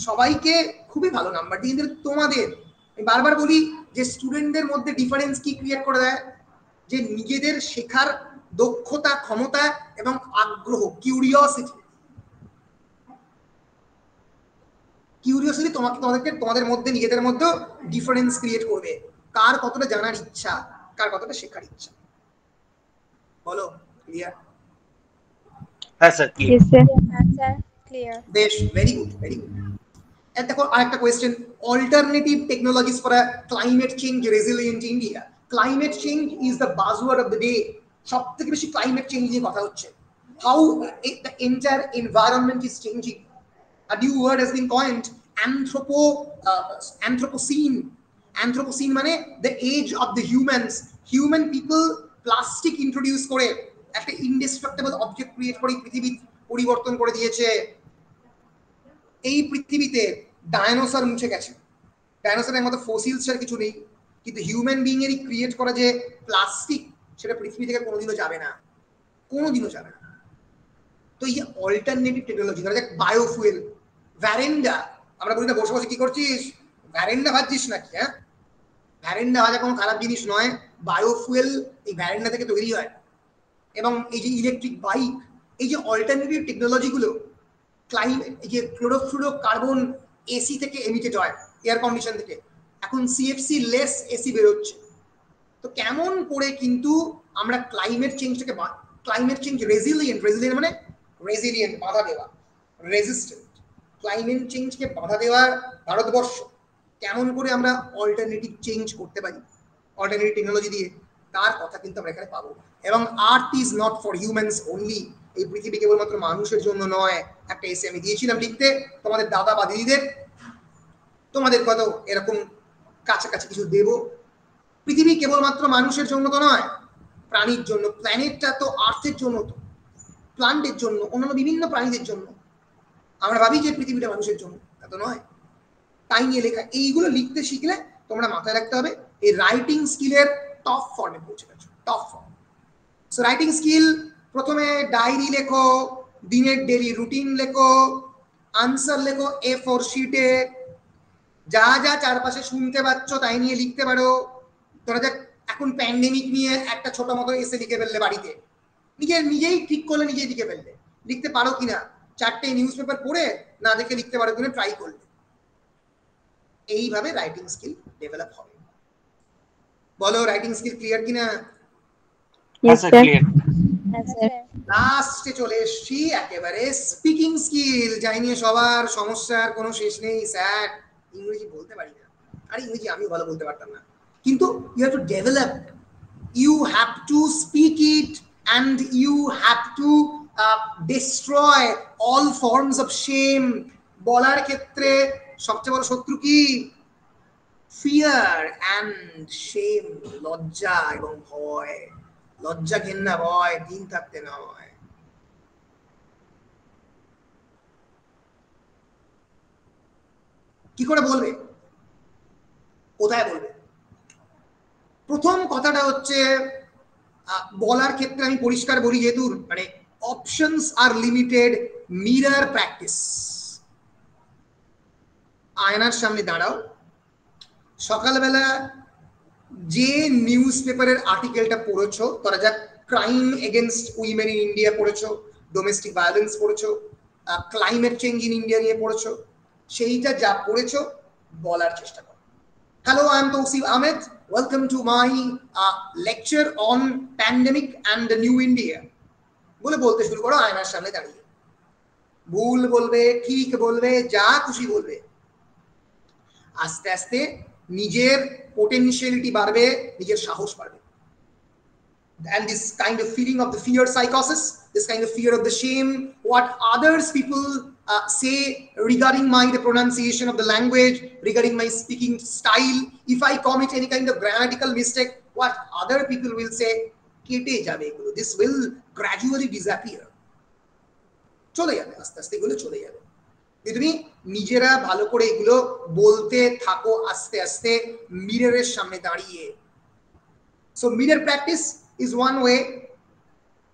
সবাইকে খুবই ভালো নাম্বার দিই। কিন্তু তোমাদের আমি বারবার বলি যে স্টুডেন্টদের মধ্যে ডিফারেন্স কি ক্রিয়েট করে দেয়, যে নিজেদের শেখার দক্ষতা, ক্ষমতা এবং আগ্রহ, কিউরিওসিটি তোমাদের মধ্যে নিজেদের মধ্যে ডিফারেন্স ক্রিয়েট করবে, কার কতটা জানার ইচ্ছা, কার কতটা শেখার ইচ্ছা। বলো ক্লিয়ার? হ্যাঁ স্যার ক্লিয়ার। বেশ, ভেরি গুড, ভেরি গুড। দেখো আরেকটা question, alternative technologies for a climate change resilient India. Climate change is the buzzword of the day. সবথেকে বেশি ক্লাইমেট চেঞ্জ নিয়ে কথা হচ্ছে। How the entire environment is changing. A new word has been coined, Anthropocene. Anthropocene মানে the age of the humans. Human people plastic introduce করে একটা ইনডিস্ট্রাক্টেবল object create করে পৃথিবী পরিবর্তন করে দিয়েছে। এই পৃথিবীতে ডায়নোসর মুছে গেছে, ডায়নোসরের মতো ফসিলস এর কিছু নেই, কিন্তু হিউম্যান বিইং এরই ক্রিয়েট করা যে প্লাস্টিক, সেটা পৃথিবী থেকে কোনোদিনও যাবে না, কোনোদিনও যাবে না। তো এই অল্টারনেটিভ টেকনোলজি, ধরা যাক বায়োফুয়েল, ভ্যারেন্ডা, আমরা বলি না বসে বসে কি করছিস, ভ্যারেন্ডা ভাজছিস নাকি? হ্যাঁ, ভ্যারেন্ডা ভাজা কোনো খারাপ জিনিস নয়, বায়োফুয়েল এই ভ্যারেন্ডা থেকে তৈরি হয়। এবং এই যে ইলেকট্রিক বাইক, এই যে অল্টারনেটিভ টেকনোলজিগুলো, ক্লাইমেট, এই যে ক্লোরোফ্লুরো কার্বন এসি থেকে এমিটেড হয়, এয়ার কন্ডিশন থেকে, এখন সিএফসি লেস এসি বেরোচ্ছে। তো কেমন করে কিন্তু আমরা ক্লাইমেট চেঞ্জটাকে, ক্লাইমেট চেঞ্জ রেজিলিয়েন্ট, রেজিলিয়েন্ট মানে রেজিলিয়েন্ট, বাধা দেওয়া, রেজিস্ট্যান্ট, ক্লাইমেট চেঞ্জকে বাধা দেওয়ার ভারতবর্ষ, কেমন করে আমরা অল্টারনেটিভ চেঞ্জ করতে পারি অল্টারনেটিভ টেকনোলজি দিয়ে, তার কথা কিন্তু আমরা এখানে পাবো। এবং earth is not for humans only, এই পৃথিবী কেবলমাত্র মানুষের জন্য নয়। একটা এসে আমি দিয়েছিলাম লিখতে, তোমাদের দাদা বা দিদিদের, তোমাদের কত এরকম কাছাকাছি কিছু দেব। পৃথিবী কেবলমাত্র মানুষের জন্য তো নয়, প্রাণীর জন্য, প্ল্যানেটটা তো আর্থের জন্য, তো প্লান্টের জন্য, অন্যান্য বিভিন্ন প্রাণীদের জন্য। আমরা ভাবি যে পৃথিবীটা মানুষের জন্য, তা তো নয়। তাই নিয়ে লেখা, এইগুলো লিখতে শিখলে তোমরা মাথায় রাখতে হবে এই রাইটিং স্কিলের টপ ফর্মে পৌঁছে গেছো, top form. So writing skill, প্রথমে ডায়েরি লেখো, দিনের ডেলি রুটিন লেখো, আনসার লেখো A4 শিটে, যা যা চারপাশে শুনতে পাচ্ছ তাই নিয়ে লিখতে পারো। ধরা যাক এখন প্যান্ডেমিক নিয়ে একটা ছোট মতো এসে লিখে ফেললে বাড়িতে, নিজেই ঠিক করলে, নিজেই লিখে ফেললে, লিখতে পারো কিনা, 4টে নিউজ পেপার পড়ে না দেখে লিখতে পারো কিনা ট্রাই করলে, এইভাবে রাইটিং স্কিল ডেভেলপ হবে। বলো রাইটিং স্কিল ক্লিয়ার কিনা? লাস্টে চলে এসছি একেবারে স্পিকিং স্কিল, যাই নিয়ে সবার সমস্যার কোনো শেষ নেই। স্যার ইংরেজি বলতে পারি না, আর ইংরেজি আমিও ভালো বলতে পারতাম না, কিন্তু you have to develop, you have to speak it, and you have to destroy all forms of shame. বলার ক্ষেত্রে সবচেয়ে বড় শত্রু কি? ফিয়ার অ্যান্ড শেম, লজ্জা এবং ভয়। লজ্জা ঘেন্না ভয় দিন থাকতে নয়। কি করে বলবে, কোথায় বলবে? প্রথম কথাটা হচ্ছে বলার ক্ষেত্রে আমি পরিষ্কার বলি, যেহেতু মানে অপশনস আর লিমিটেড, মিরর প্র্যাকটিস। আয়নার সামনে দাঁড়াও, সকালবেলা যে নিউজ পেপারের আর্টিকেলটা পড়েছো, ধরা যাক crime against women in India পড়েছো, ডোমেস্টিক ভায়োলেন্স পড়েছো, ক্লাইমেট চেঞ্জ ইন ইন্ডিয়া নিয়ে পড়েছো, সেইটা যা পড়েছো বলার চেষ্টা করো। Hello, I am Tawsif Ahmed. Welcome to my lecture on pandemic and the new India. বলে বলতে শুরু করো আয়নার সামনে দাঁড়িয়ে। ভুল বলবে, ঠিক বলবে, যা খুশি বলবে। আস্তে আস্তে নিজের পোটেনশিয়ালিটি বাড়বে, নিজের সাহস বাড়বে। And this kind of feeling of the fear psychosis, this kind of fear of the shame, what others people say regarding my the pronunciation of the language, regarding my speaking style, if I commit any kind of grammatical mistake, what other people will say, কেটে যাবে এগুলো, this will gradually disappear, চলে যাবে, আস্তে আস্তে এগুলো চলে যাবে। তুমি নিজেরা ভালো করে এগুলো বলতে থাকো আস্তে আস্তে মিররের সামনে দাঁড়িয়ে। So mirror practice is one way,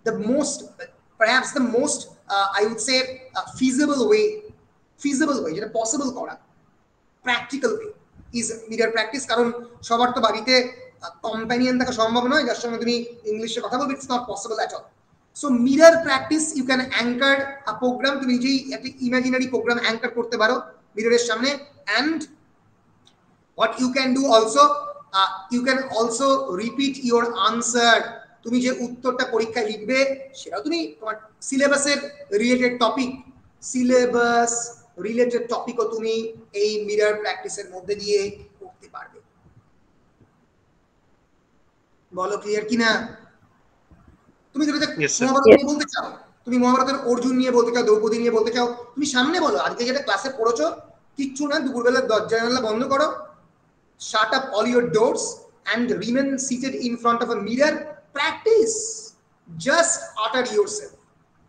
the most, perhaps the most I would say feasible way যেটা পসিবল করা, practical way is mirror practice. কারণ সবার তো বাড়িতে কম্প্যানিয়ন থাকা সম্ভব নয় যার সঙ্গে তুমি ইংলিশে কথা বলবে, it's not possible at all. So mirror practice, you can anchor a program, তুমি নিজেই একটা ইমাজিনারি প্রোগ্রাম অ্যাঙ্কার করতে পারো মিররের সামনে। And what you can do also, you can also repeat your answer, তুমি যে উত্তরটা পরীক্ষায় লিখবে সেটাও তুমি তোমার সিলেবাসের রিলেটেড টপিক, সিলেবাস রিলেটেড টপিকও তুমি এই মিরর প্র্যাকটিসের মধ্যে দিয়ে করতে পারবে। বলো ক্লিয়ার কিনা? তুমি যদি মহাভারত নিয়ে বলতে চাও, তুমি মহাভারতের অর্জুন নিয়ে বলতে চাও, দ্রৌপদী নিয়ে বলতে চাও, তুমি সামনে বলো। আজকে যেটা ক্লাসে পড়েছো কিচ্ছু না, দুপুরবেলা দরজা জানালা বন্ধ করো, shut up all your doors and remain seated in front of a mirror, practice, just utter yourself,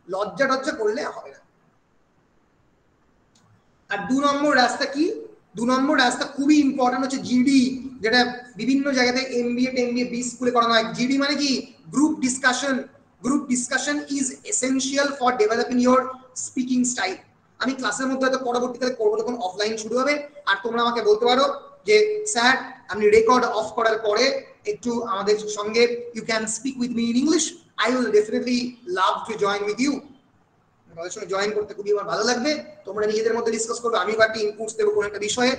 লজ্জা টজ্জা করলে হবে না। আর 2 নম্বর রাস্তা কি? 2 নম্বর রাস্তা খুবই ইম্পর্টেন্ট হচ্ছে জিডি, যেটা বিভিন্ন জায়গাতে এমবিএ টেমবিএ বি স্কুলে করানো হয়। জিডি মানে কি? Group discussion. Group discussion is essential for developing your speaking style. আমি ক্লাসের মধ্যে হয়তো পরবর্তীকালে করবো, তখন অফলাইন শুরু হবে, আর তোমরা আমাকে বলতে পারো যে স্যার আপনি রেকর্ড অফ করার পরে একটু আমাদের সঙ্গে you can speak with me in English, I will definitely love to join with you. আমাদের সঙ্গে জয়েন করতে খুবই আমার ভালো লাগবে, তোমরা নিজেদের মধ্যে ডিসকাস করবে, আমি একটা ইনপুটস দেবো কোনো একটা বিষয়ে,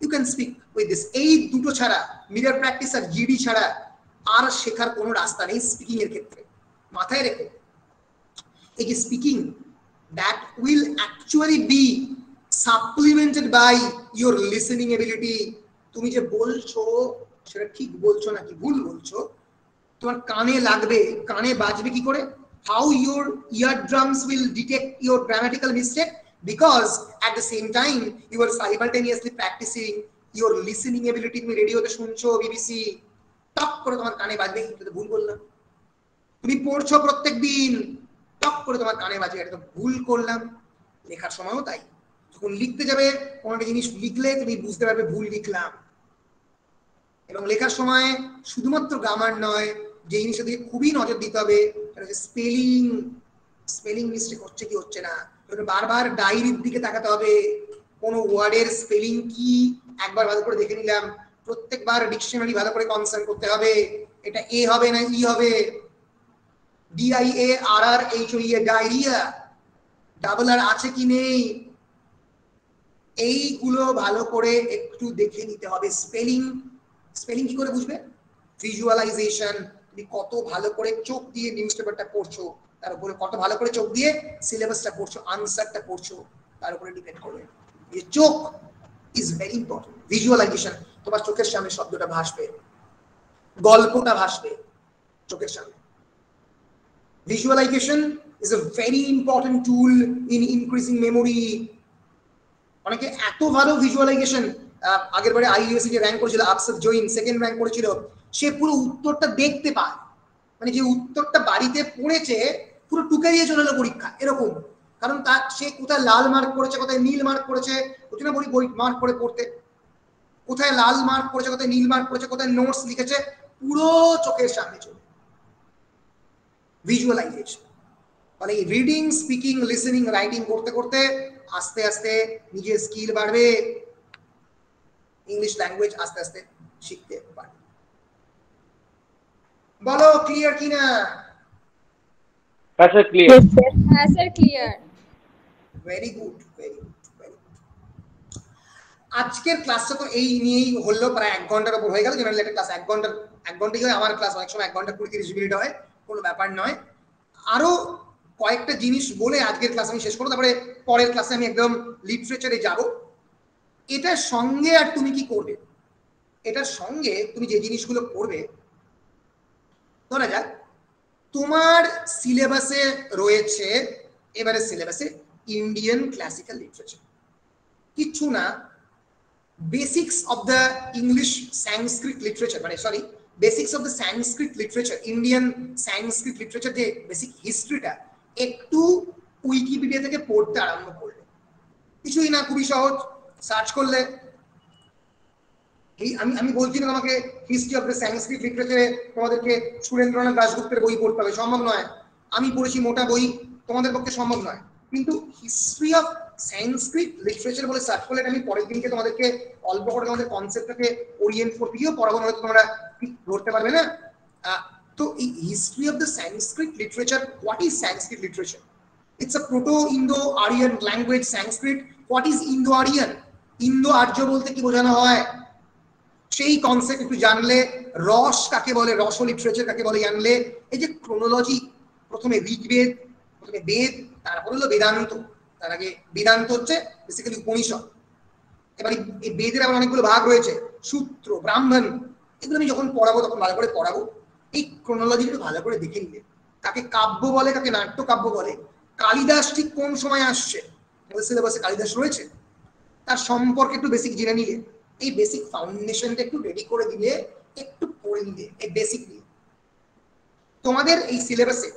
you can speak with this. এই দুটো ছাড়া, মিরর প্র্যাকটিস আর জিডি ছাড়া আর শেখার কোনো রাস্তা নেই স্পিকিং এর ক্ষেত্রে। মাথায় রেখো, এই যে speaking, that will actually be supplemented by your listening ability. তুমি যে বলছো সেটা ঠিক বলছো নাকি ভুল বলছো, তোমার কানে লাগবে, কানে বাজবে কি করে? How your eardrums will detect your grammatical mistake, because at the same time you are simultaneously practicing your listening ability. তুমি রেডিওতে শুনছো বিবিসি, টক করে তোমার কানে বাজবে এটা তো ভুল বললাম। তুমি পড়ছো প্রত্যেকদিন, টক করে তোমার কানে বাজবে এটা তো ভুল করলাম। লেখার সময়ও তাই, যখন লিখতে যাবে কোনো একটা জিনিস লিখলে তুমি বুঝতে পারবে ভুল লিখলাম। এবং লেখার সময় শুধুমাত্র গ্রামার নয়, যে জিনিসটা দিকে খুবই নজর দিতে হবে সেটা হচ্ছে স্পেলিং। স্পেলিং মিস্টেক হচ্ছে কি হচ্ছে না, বারবার ডায়েরির দিকে তাকাতে হবে, কোনো ওয়ার্ডের স্পেলিং কি একবার ভালো করে দেখে নিলাম, প্রত্যেকবার ডিকশনারি ভালো করে কনসার্ন করতে হবে, এটা এ হবে না ই হবে, DIARRHOE ডায়রিয়া, ডাবল আর আছে কি নেই, এইগুলো ভালো করে একটু দেখে নিতে হবে। স্পেলিং, স্পেলিং কি করে বুঝবে? ভিজুয়ালাইজেশন, তুমি কত ভালো করে চোখ দিয়ে নিউজ পেপারটা পড়ছো, তার উপরে কত ভালো করে চোখ দিয়ে সিলেবাসটা পড়ছো, আনসারটা পড়ছো, তার উপরে ডিপেন্ড করবে। এই চোখ ইজ ভেরি ইম্পর্টেন্ট। ভিজুয়ালাইজেশন, তোমার চোখের সামনে শব্দটা ভাসবে, গল্পটা ভাসবে চোখের সামনে। Visualization is a very important tool in increasing memory. অনেকে এত ভালো ভিজুয়ালাইজেশন, আগের বারে আইইউএসসি যে র্যাঙ্ক করেছিল আকসর জৈন, সেকেন্ড র্যাঙ্ক করেছিল, সে পুরো উত্তরটা দেখতে পায়, মানে যে উত্তরটা বাড়িতে পড়েছে পুরো টুকে দিয়ে চলে এলো পরীক্ষা এরকম, কারণ তার সে কোথায় লাল মার্ক করেছে কোথায় নীল মার্ক করেছে, ওই জন্য বলি বই মার্ক করে পড়তে, কোথায় লাল মার্ক করেছে কোথায় নীল মার্ক করেছে কোথায় নোটস লিখেছে পুরো চোখের সামনে চলে ভিজুয়ালাইজেশন। মানে রিডিং স্পিকিং লিসেনিং রাইটিং করতে করতে আস্তে আস্তে নিজের স্কিল বাড়বে, ইংলিশ ল্যাঙ্গুয়েজ আস্তে আস্তে শিখতে পারবে। বলো ক্লিয়ার কিনা? হ্যাঁ sir clear. Yes, sir. Yes, sir. Clear. Very good very good very good. আজকের ক্লাসটা তো এই নিয়েই হলো, প্রায় 1 ঘন্টার উপর হয়ে গেল। জেনারেলি একটা ক্লাস 1 ঘন্টাই হয়, আমার ক্লাস অনেক সময় 1 ঘন্টা 20-30 মিনিট হয়, কোনো ব্যাপার নয়। আরো কয়েকটা জিনিস বলে আজকের ক্লাস আমি শেষ করবো, তারপরে পরের ক্লাসে আমি একদম লিটারেচারে যাব। এটার সঙ্গে আর তুমি কি করবে, এটার সঙ্গে তুমি যে জিনিসগুলো করবে, ধরা যাক তোমার সিলেবাসে রয়েছে, এবারে সিলেবাসে ইন্ডিয়ান ক্লাসিক্যাল লিটারেচার, কিচ্ছু না, basics of the English Sanskrit literature, মানে sorry basics of the Sanskrit literature, Indian Sanskrit literature যে বেসিক হিস্ট্রিটা একটু উইকিপিডিয়া থেকে পড়তে আরম্ভ করলে, কিছুই না, খুবই সহজ, সার্চ করলে। এই আমি বলছি না তোমাকে হিস্ট্রি অফ দ্য সংস্কৃত লিটারেচারে তোমাদেরকে সুরেন্দ্রনাথ দাশগুপ্তের বই পড়তে হবে, সম্ভব নয়। আমি পড়েছি মোটা বই, তোমাদের পক্ষে সম্ভব নয়। কিন্তু হিস্ট্রি অফ সংস্কৃত লিটারেচার বলে সার্চ করলে আমি পরের দিনকে তোমাদেরকে অল্প করে তোমাদের কনসেপ্টটাকে ওরিয়েন্ট করতে গিয়েও পড়াবো, হয়তো তোমরা ঠিক ধরতে পারবে না। তো এই history of the Sanskrit literature, what is Sanskrit literature? It's a proto Indo Aryan language Sanskrit. What is Indo Aryan? ইন্দো আর্য বলতে কি বোঝানো হয় সেই কনসেপ্ট একটু জানলে, রস কাকে বলে, রস লিটারেচার কাকে বলে জানলে, এই যে ক্রোনোলজি, প্রথমে ঋগ্বেদ, প্রথমে বেদ, তারপর হলো বেদান্ত, তার আগে বেদান্ত হচ্ছে বেসিক্যালি উপনিষদ। এবার এই বেদের আবার অনেকগুলো ভাগ রয়েছে, সূত্র, ব্রাহ্মণ, এগুলো আমি যখন পড়াবো তখন ভালো করে পড়াবো। এই ক্রোনোলজিটা ভালো করে দেখে নিলে, কাকে কাব্য বলে কাকে নাট্য কাব্য বলে, কালিদাস ঠিক কোন সময় আসছে, সিলেবাসে কালিদাস রয়েছে, তার সম্পর্কে একটু বেসিক জেনে নিলে, এই বেসিক ফাউন্ডেশনটা একটু রেডি করে দিলে, একটু পড়ে নিলে এই বেসিক নিয়ে, তোমাদের এই সিলেবাসে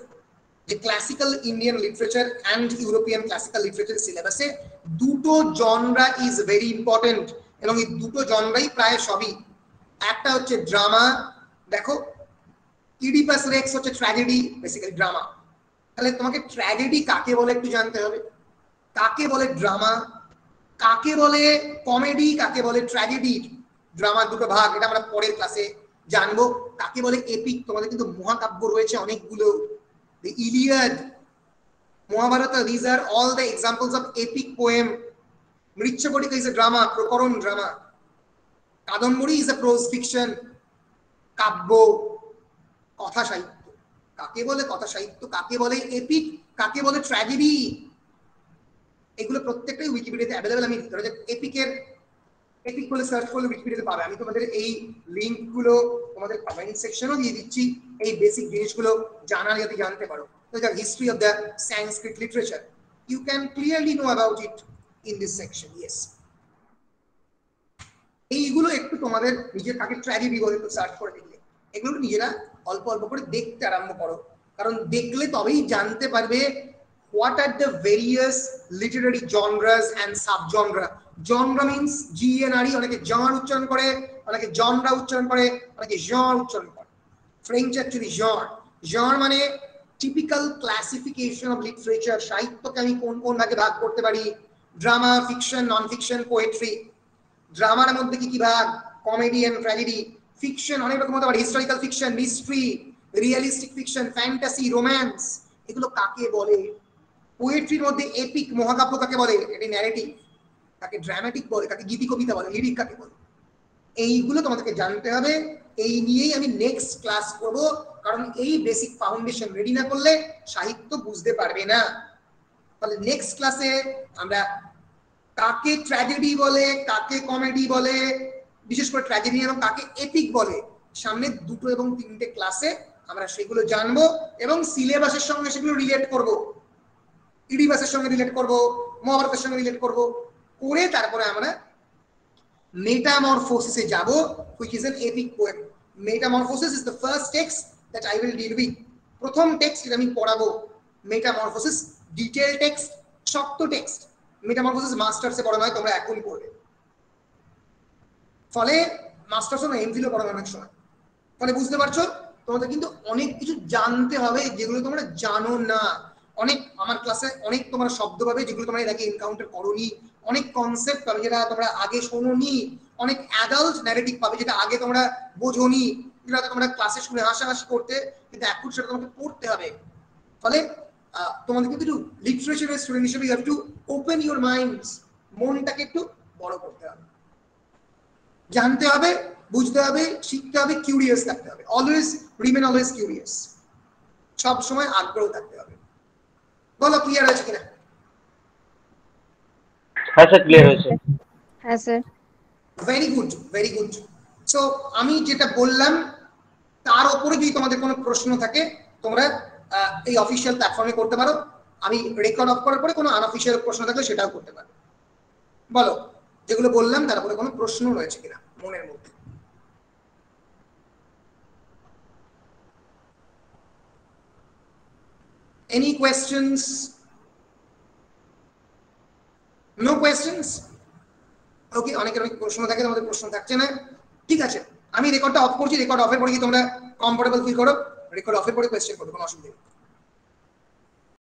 যে classical Indian literature and European classical literature সিলেবাসে দুটো জনরা ইজ ভেরি ইম্পর্টেন্ট, এবং এই দুটো জনরাই প্রায় সবই। একটা হচ্ছে ড্রামা, দেখো ইডিপাস রেক্স হচ্ছে ট্র্যাজেডি, বেসিক্যালি ড্রামা। তাহলে তোমাকে ট্র্যাজেডি কাকে বলে একটু জানতে হবে, কাকে বলে ড্রামা, কাকে বলে কমেডি, কাকে বলে ট্র্যাজেডি। ড্রামা দুটো ভাগ, এটা আমরা পরের ক্লাসে জানবো। কাকে বলে এপিক, তোমাদের কিন্তু মহাকাব্য রয়েছে অনেকগুলো, the Iliad, Mahabharata, these are all the examples of epic poem. Mrichakodika is a drama, Prokoron drama. Kadambari is a prose fiction. Kabbo, Kotha Sahitya. Kake bole Kotha Sahitya, kake bole epic, kake bole tragedy. এগুলো প্রত্যেকটাই উইকিপিডিয়াতে available. আমি ধরো যে epic বলে search করলে উইকিপিডিয়াতে পাবে। আমি তোমাদের এই লিঙ্কগুলো তোমাদের কমেন্ট সেকশনও দিয়ে দিচ্ছি, এই বেসিক জিনিসগুলো জানার যাতে জানতে পারো। তো the history of the Sanskrit literature, you can clearly know about it in this section. Yes, এইগুলো একটু তোমাদের নিজের কাকে ট্র্যাজেডি বলে একটু সার্চ করে দেখলে, এগুলো নিজেরা অল্প অল্প করে দেখতে আরম্ভ করো, কারণ দেখলে তবেই জানতে পারবে what are the various literary genres and subgenre. Genre means G-N-R-E, অনেকে genre উচ্চারণ করে, অনেকে genre উচ্চারণ করে, অনেকে genre উচ্চারণ করে। French actually genre. Genre মানে typical classification of literature. সাহিত্যকে আমি কোন কোন ভাগে ভাগ করতে পারি, drama, fiction, non fiction, poetry. ড্রামার মধ্যে কি কি ভাগ, কমেডি এন্ড ট্র্যাজেডি। ফিকশন অনেক রকম হতে পারে, historical fiction, mystery, realistic fiction, fantasy, romance, এগুলো কাকে বলে। পোয়েট্রির মধ্যে এপিক, মহাকাব্য কাকে বলে, এটি ন্যারেটিভ, কাকে ড্রামাটিক বলে, কাকে গীতি কবিতা বলে, লিরিক কাকে বলে, এইগুলো তোমাদেরকে জানতে হবে। এই নিয়েই আমি নেক্সট ক্লাস করব, কারণ এই বেসিক ফাউন্ডেশন রেডি না করলে সাহিত্য বুঝতে পারবে না। তাহলে নেক্সট ক্লাসে আমরা কাকে ট্র্যাজেডি বলে, কাকে কমেডি বলে, বিশেষ করে ট্র্যাজেডি, এবং কাকে এপিক বলে, সামনে 2 এবং 3টে ক্লাসে আমরা সেগুলো জানবো, এবং সিলেবাসের সঙ্গে সেগুলো রিলেট করব। ইডিপাসের সঙ্গে রিলেট করব, মহাভারতের সঙ্গে রিলেট করব, করে তারপরে আমরা মেটামরফোসিসে যাব, which is an epic poem. Metamorphosis is the first text that I will deal with. প্রথম টেক্সট যেটা আমি পড়াবো মেটামরফোসিস, ডিটেইল টেক্সট, শক্ত টেক্সট। মেটামরফোসিস মাস্টার্সে পড়ানো হয়, তোমরা এখন পড়বে। ফলে মাস্টার্স ও এমফিলও পড়ানো অনেক সময়। ফলে বুঝতে পারছো তোমাদের কিন্তু অনেক কিছু জানতে হবে যেগুলো তোমরা জানো না। অনেক আমার ক্লাসে অনেক তোমরা শব্দ পাবে যেগুলো তোমরা এর আগে এনকাউন্টার করোনি, অনেক কনসেপ্ট পাবে যেটা তোমরা আগে শোনোনি, অনেক অ্যাডাল্ট ন্যারেটিভ পাবে যেটা আগে তোমরা বোঝোনি, যেটা তোমরা ক্লাসে শুনে হাসাহাসি করতে, কিন্তু এখন সেটা তোমাকে পড়তে হবে। ফলে তোমাদের কিন্তু লিটারেচারের স্টুডেন্ট হিসেবে you have to open your minds, মনটাকে একটু বড় করতে হবে, জানতে হবে, বুঝতে হবে, শিখতে হবে, কিউরিয়াস থাকতে হবে। অলওয়েজ রিমেন অলওয়েজ কিউরিয়াস, সব সময় আগ্রহ থাকতে হবে। বলো ক্লিয়ার হয়েছে কিনা? হ্যাঁ স্যার, ক্লিয়ার হয়েছে। হ্যাঁ sir. Very good, very good. So আমি যেটা বললাম তার উপরে যদি তোমাদের কোনো প্রশ্ন থাকে তোমরা এই অফিসিয়াল প্ল্যাটফর্মে করতে পারো। আমি রেকর্ড অফ করার পরে কোনো আনঅফিসিয়াল প্রশ্ন থাকলে সেটাও করতে পারো। বলো যেগুলো বললাম তার উপরে কোনো প্রশ্ন রয়েছে কিনা মনের মধ্যে। Any questions? No questions? ওকে, অনেকের অনেক প্রশ্ন থাকে, তোমাদের প্রশ্ন থাকছে না, ঠিক আছে। আমি রেকর্ডটা অফ করছি, রেকর্ড অফের পরে কি তোমরা কমফোর্টেবল ফিল করো, রেকর্ড অফের পরে কোয়েশ্চেন করো, কোনো অসুবিধা নেই।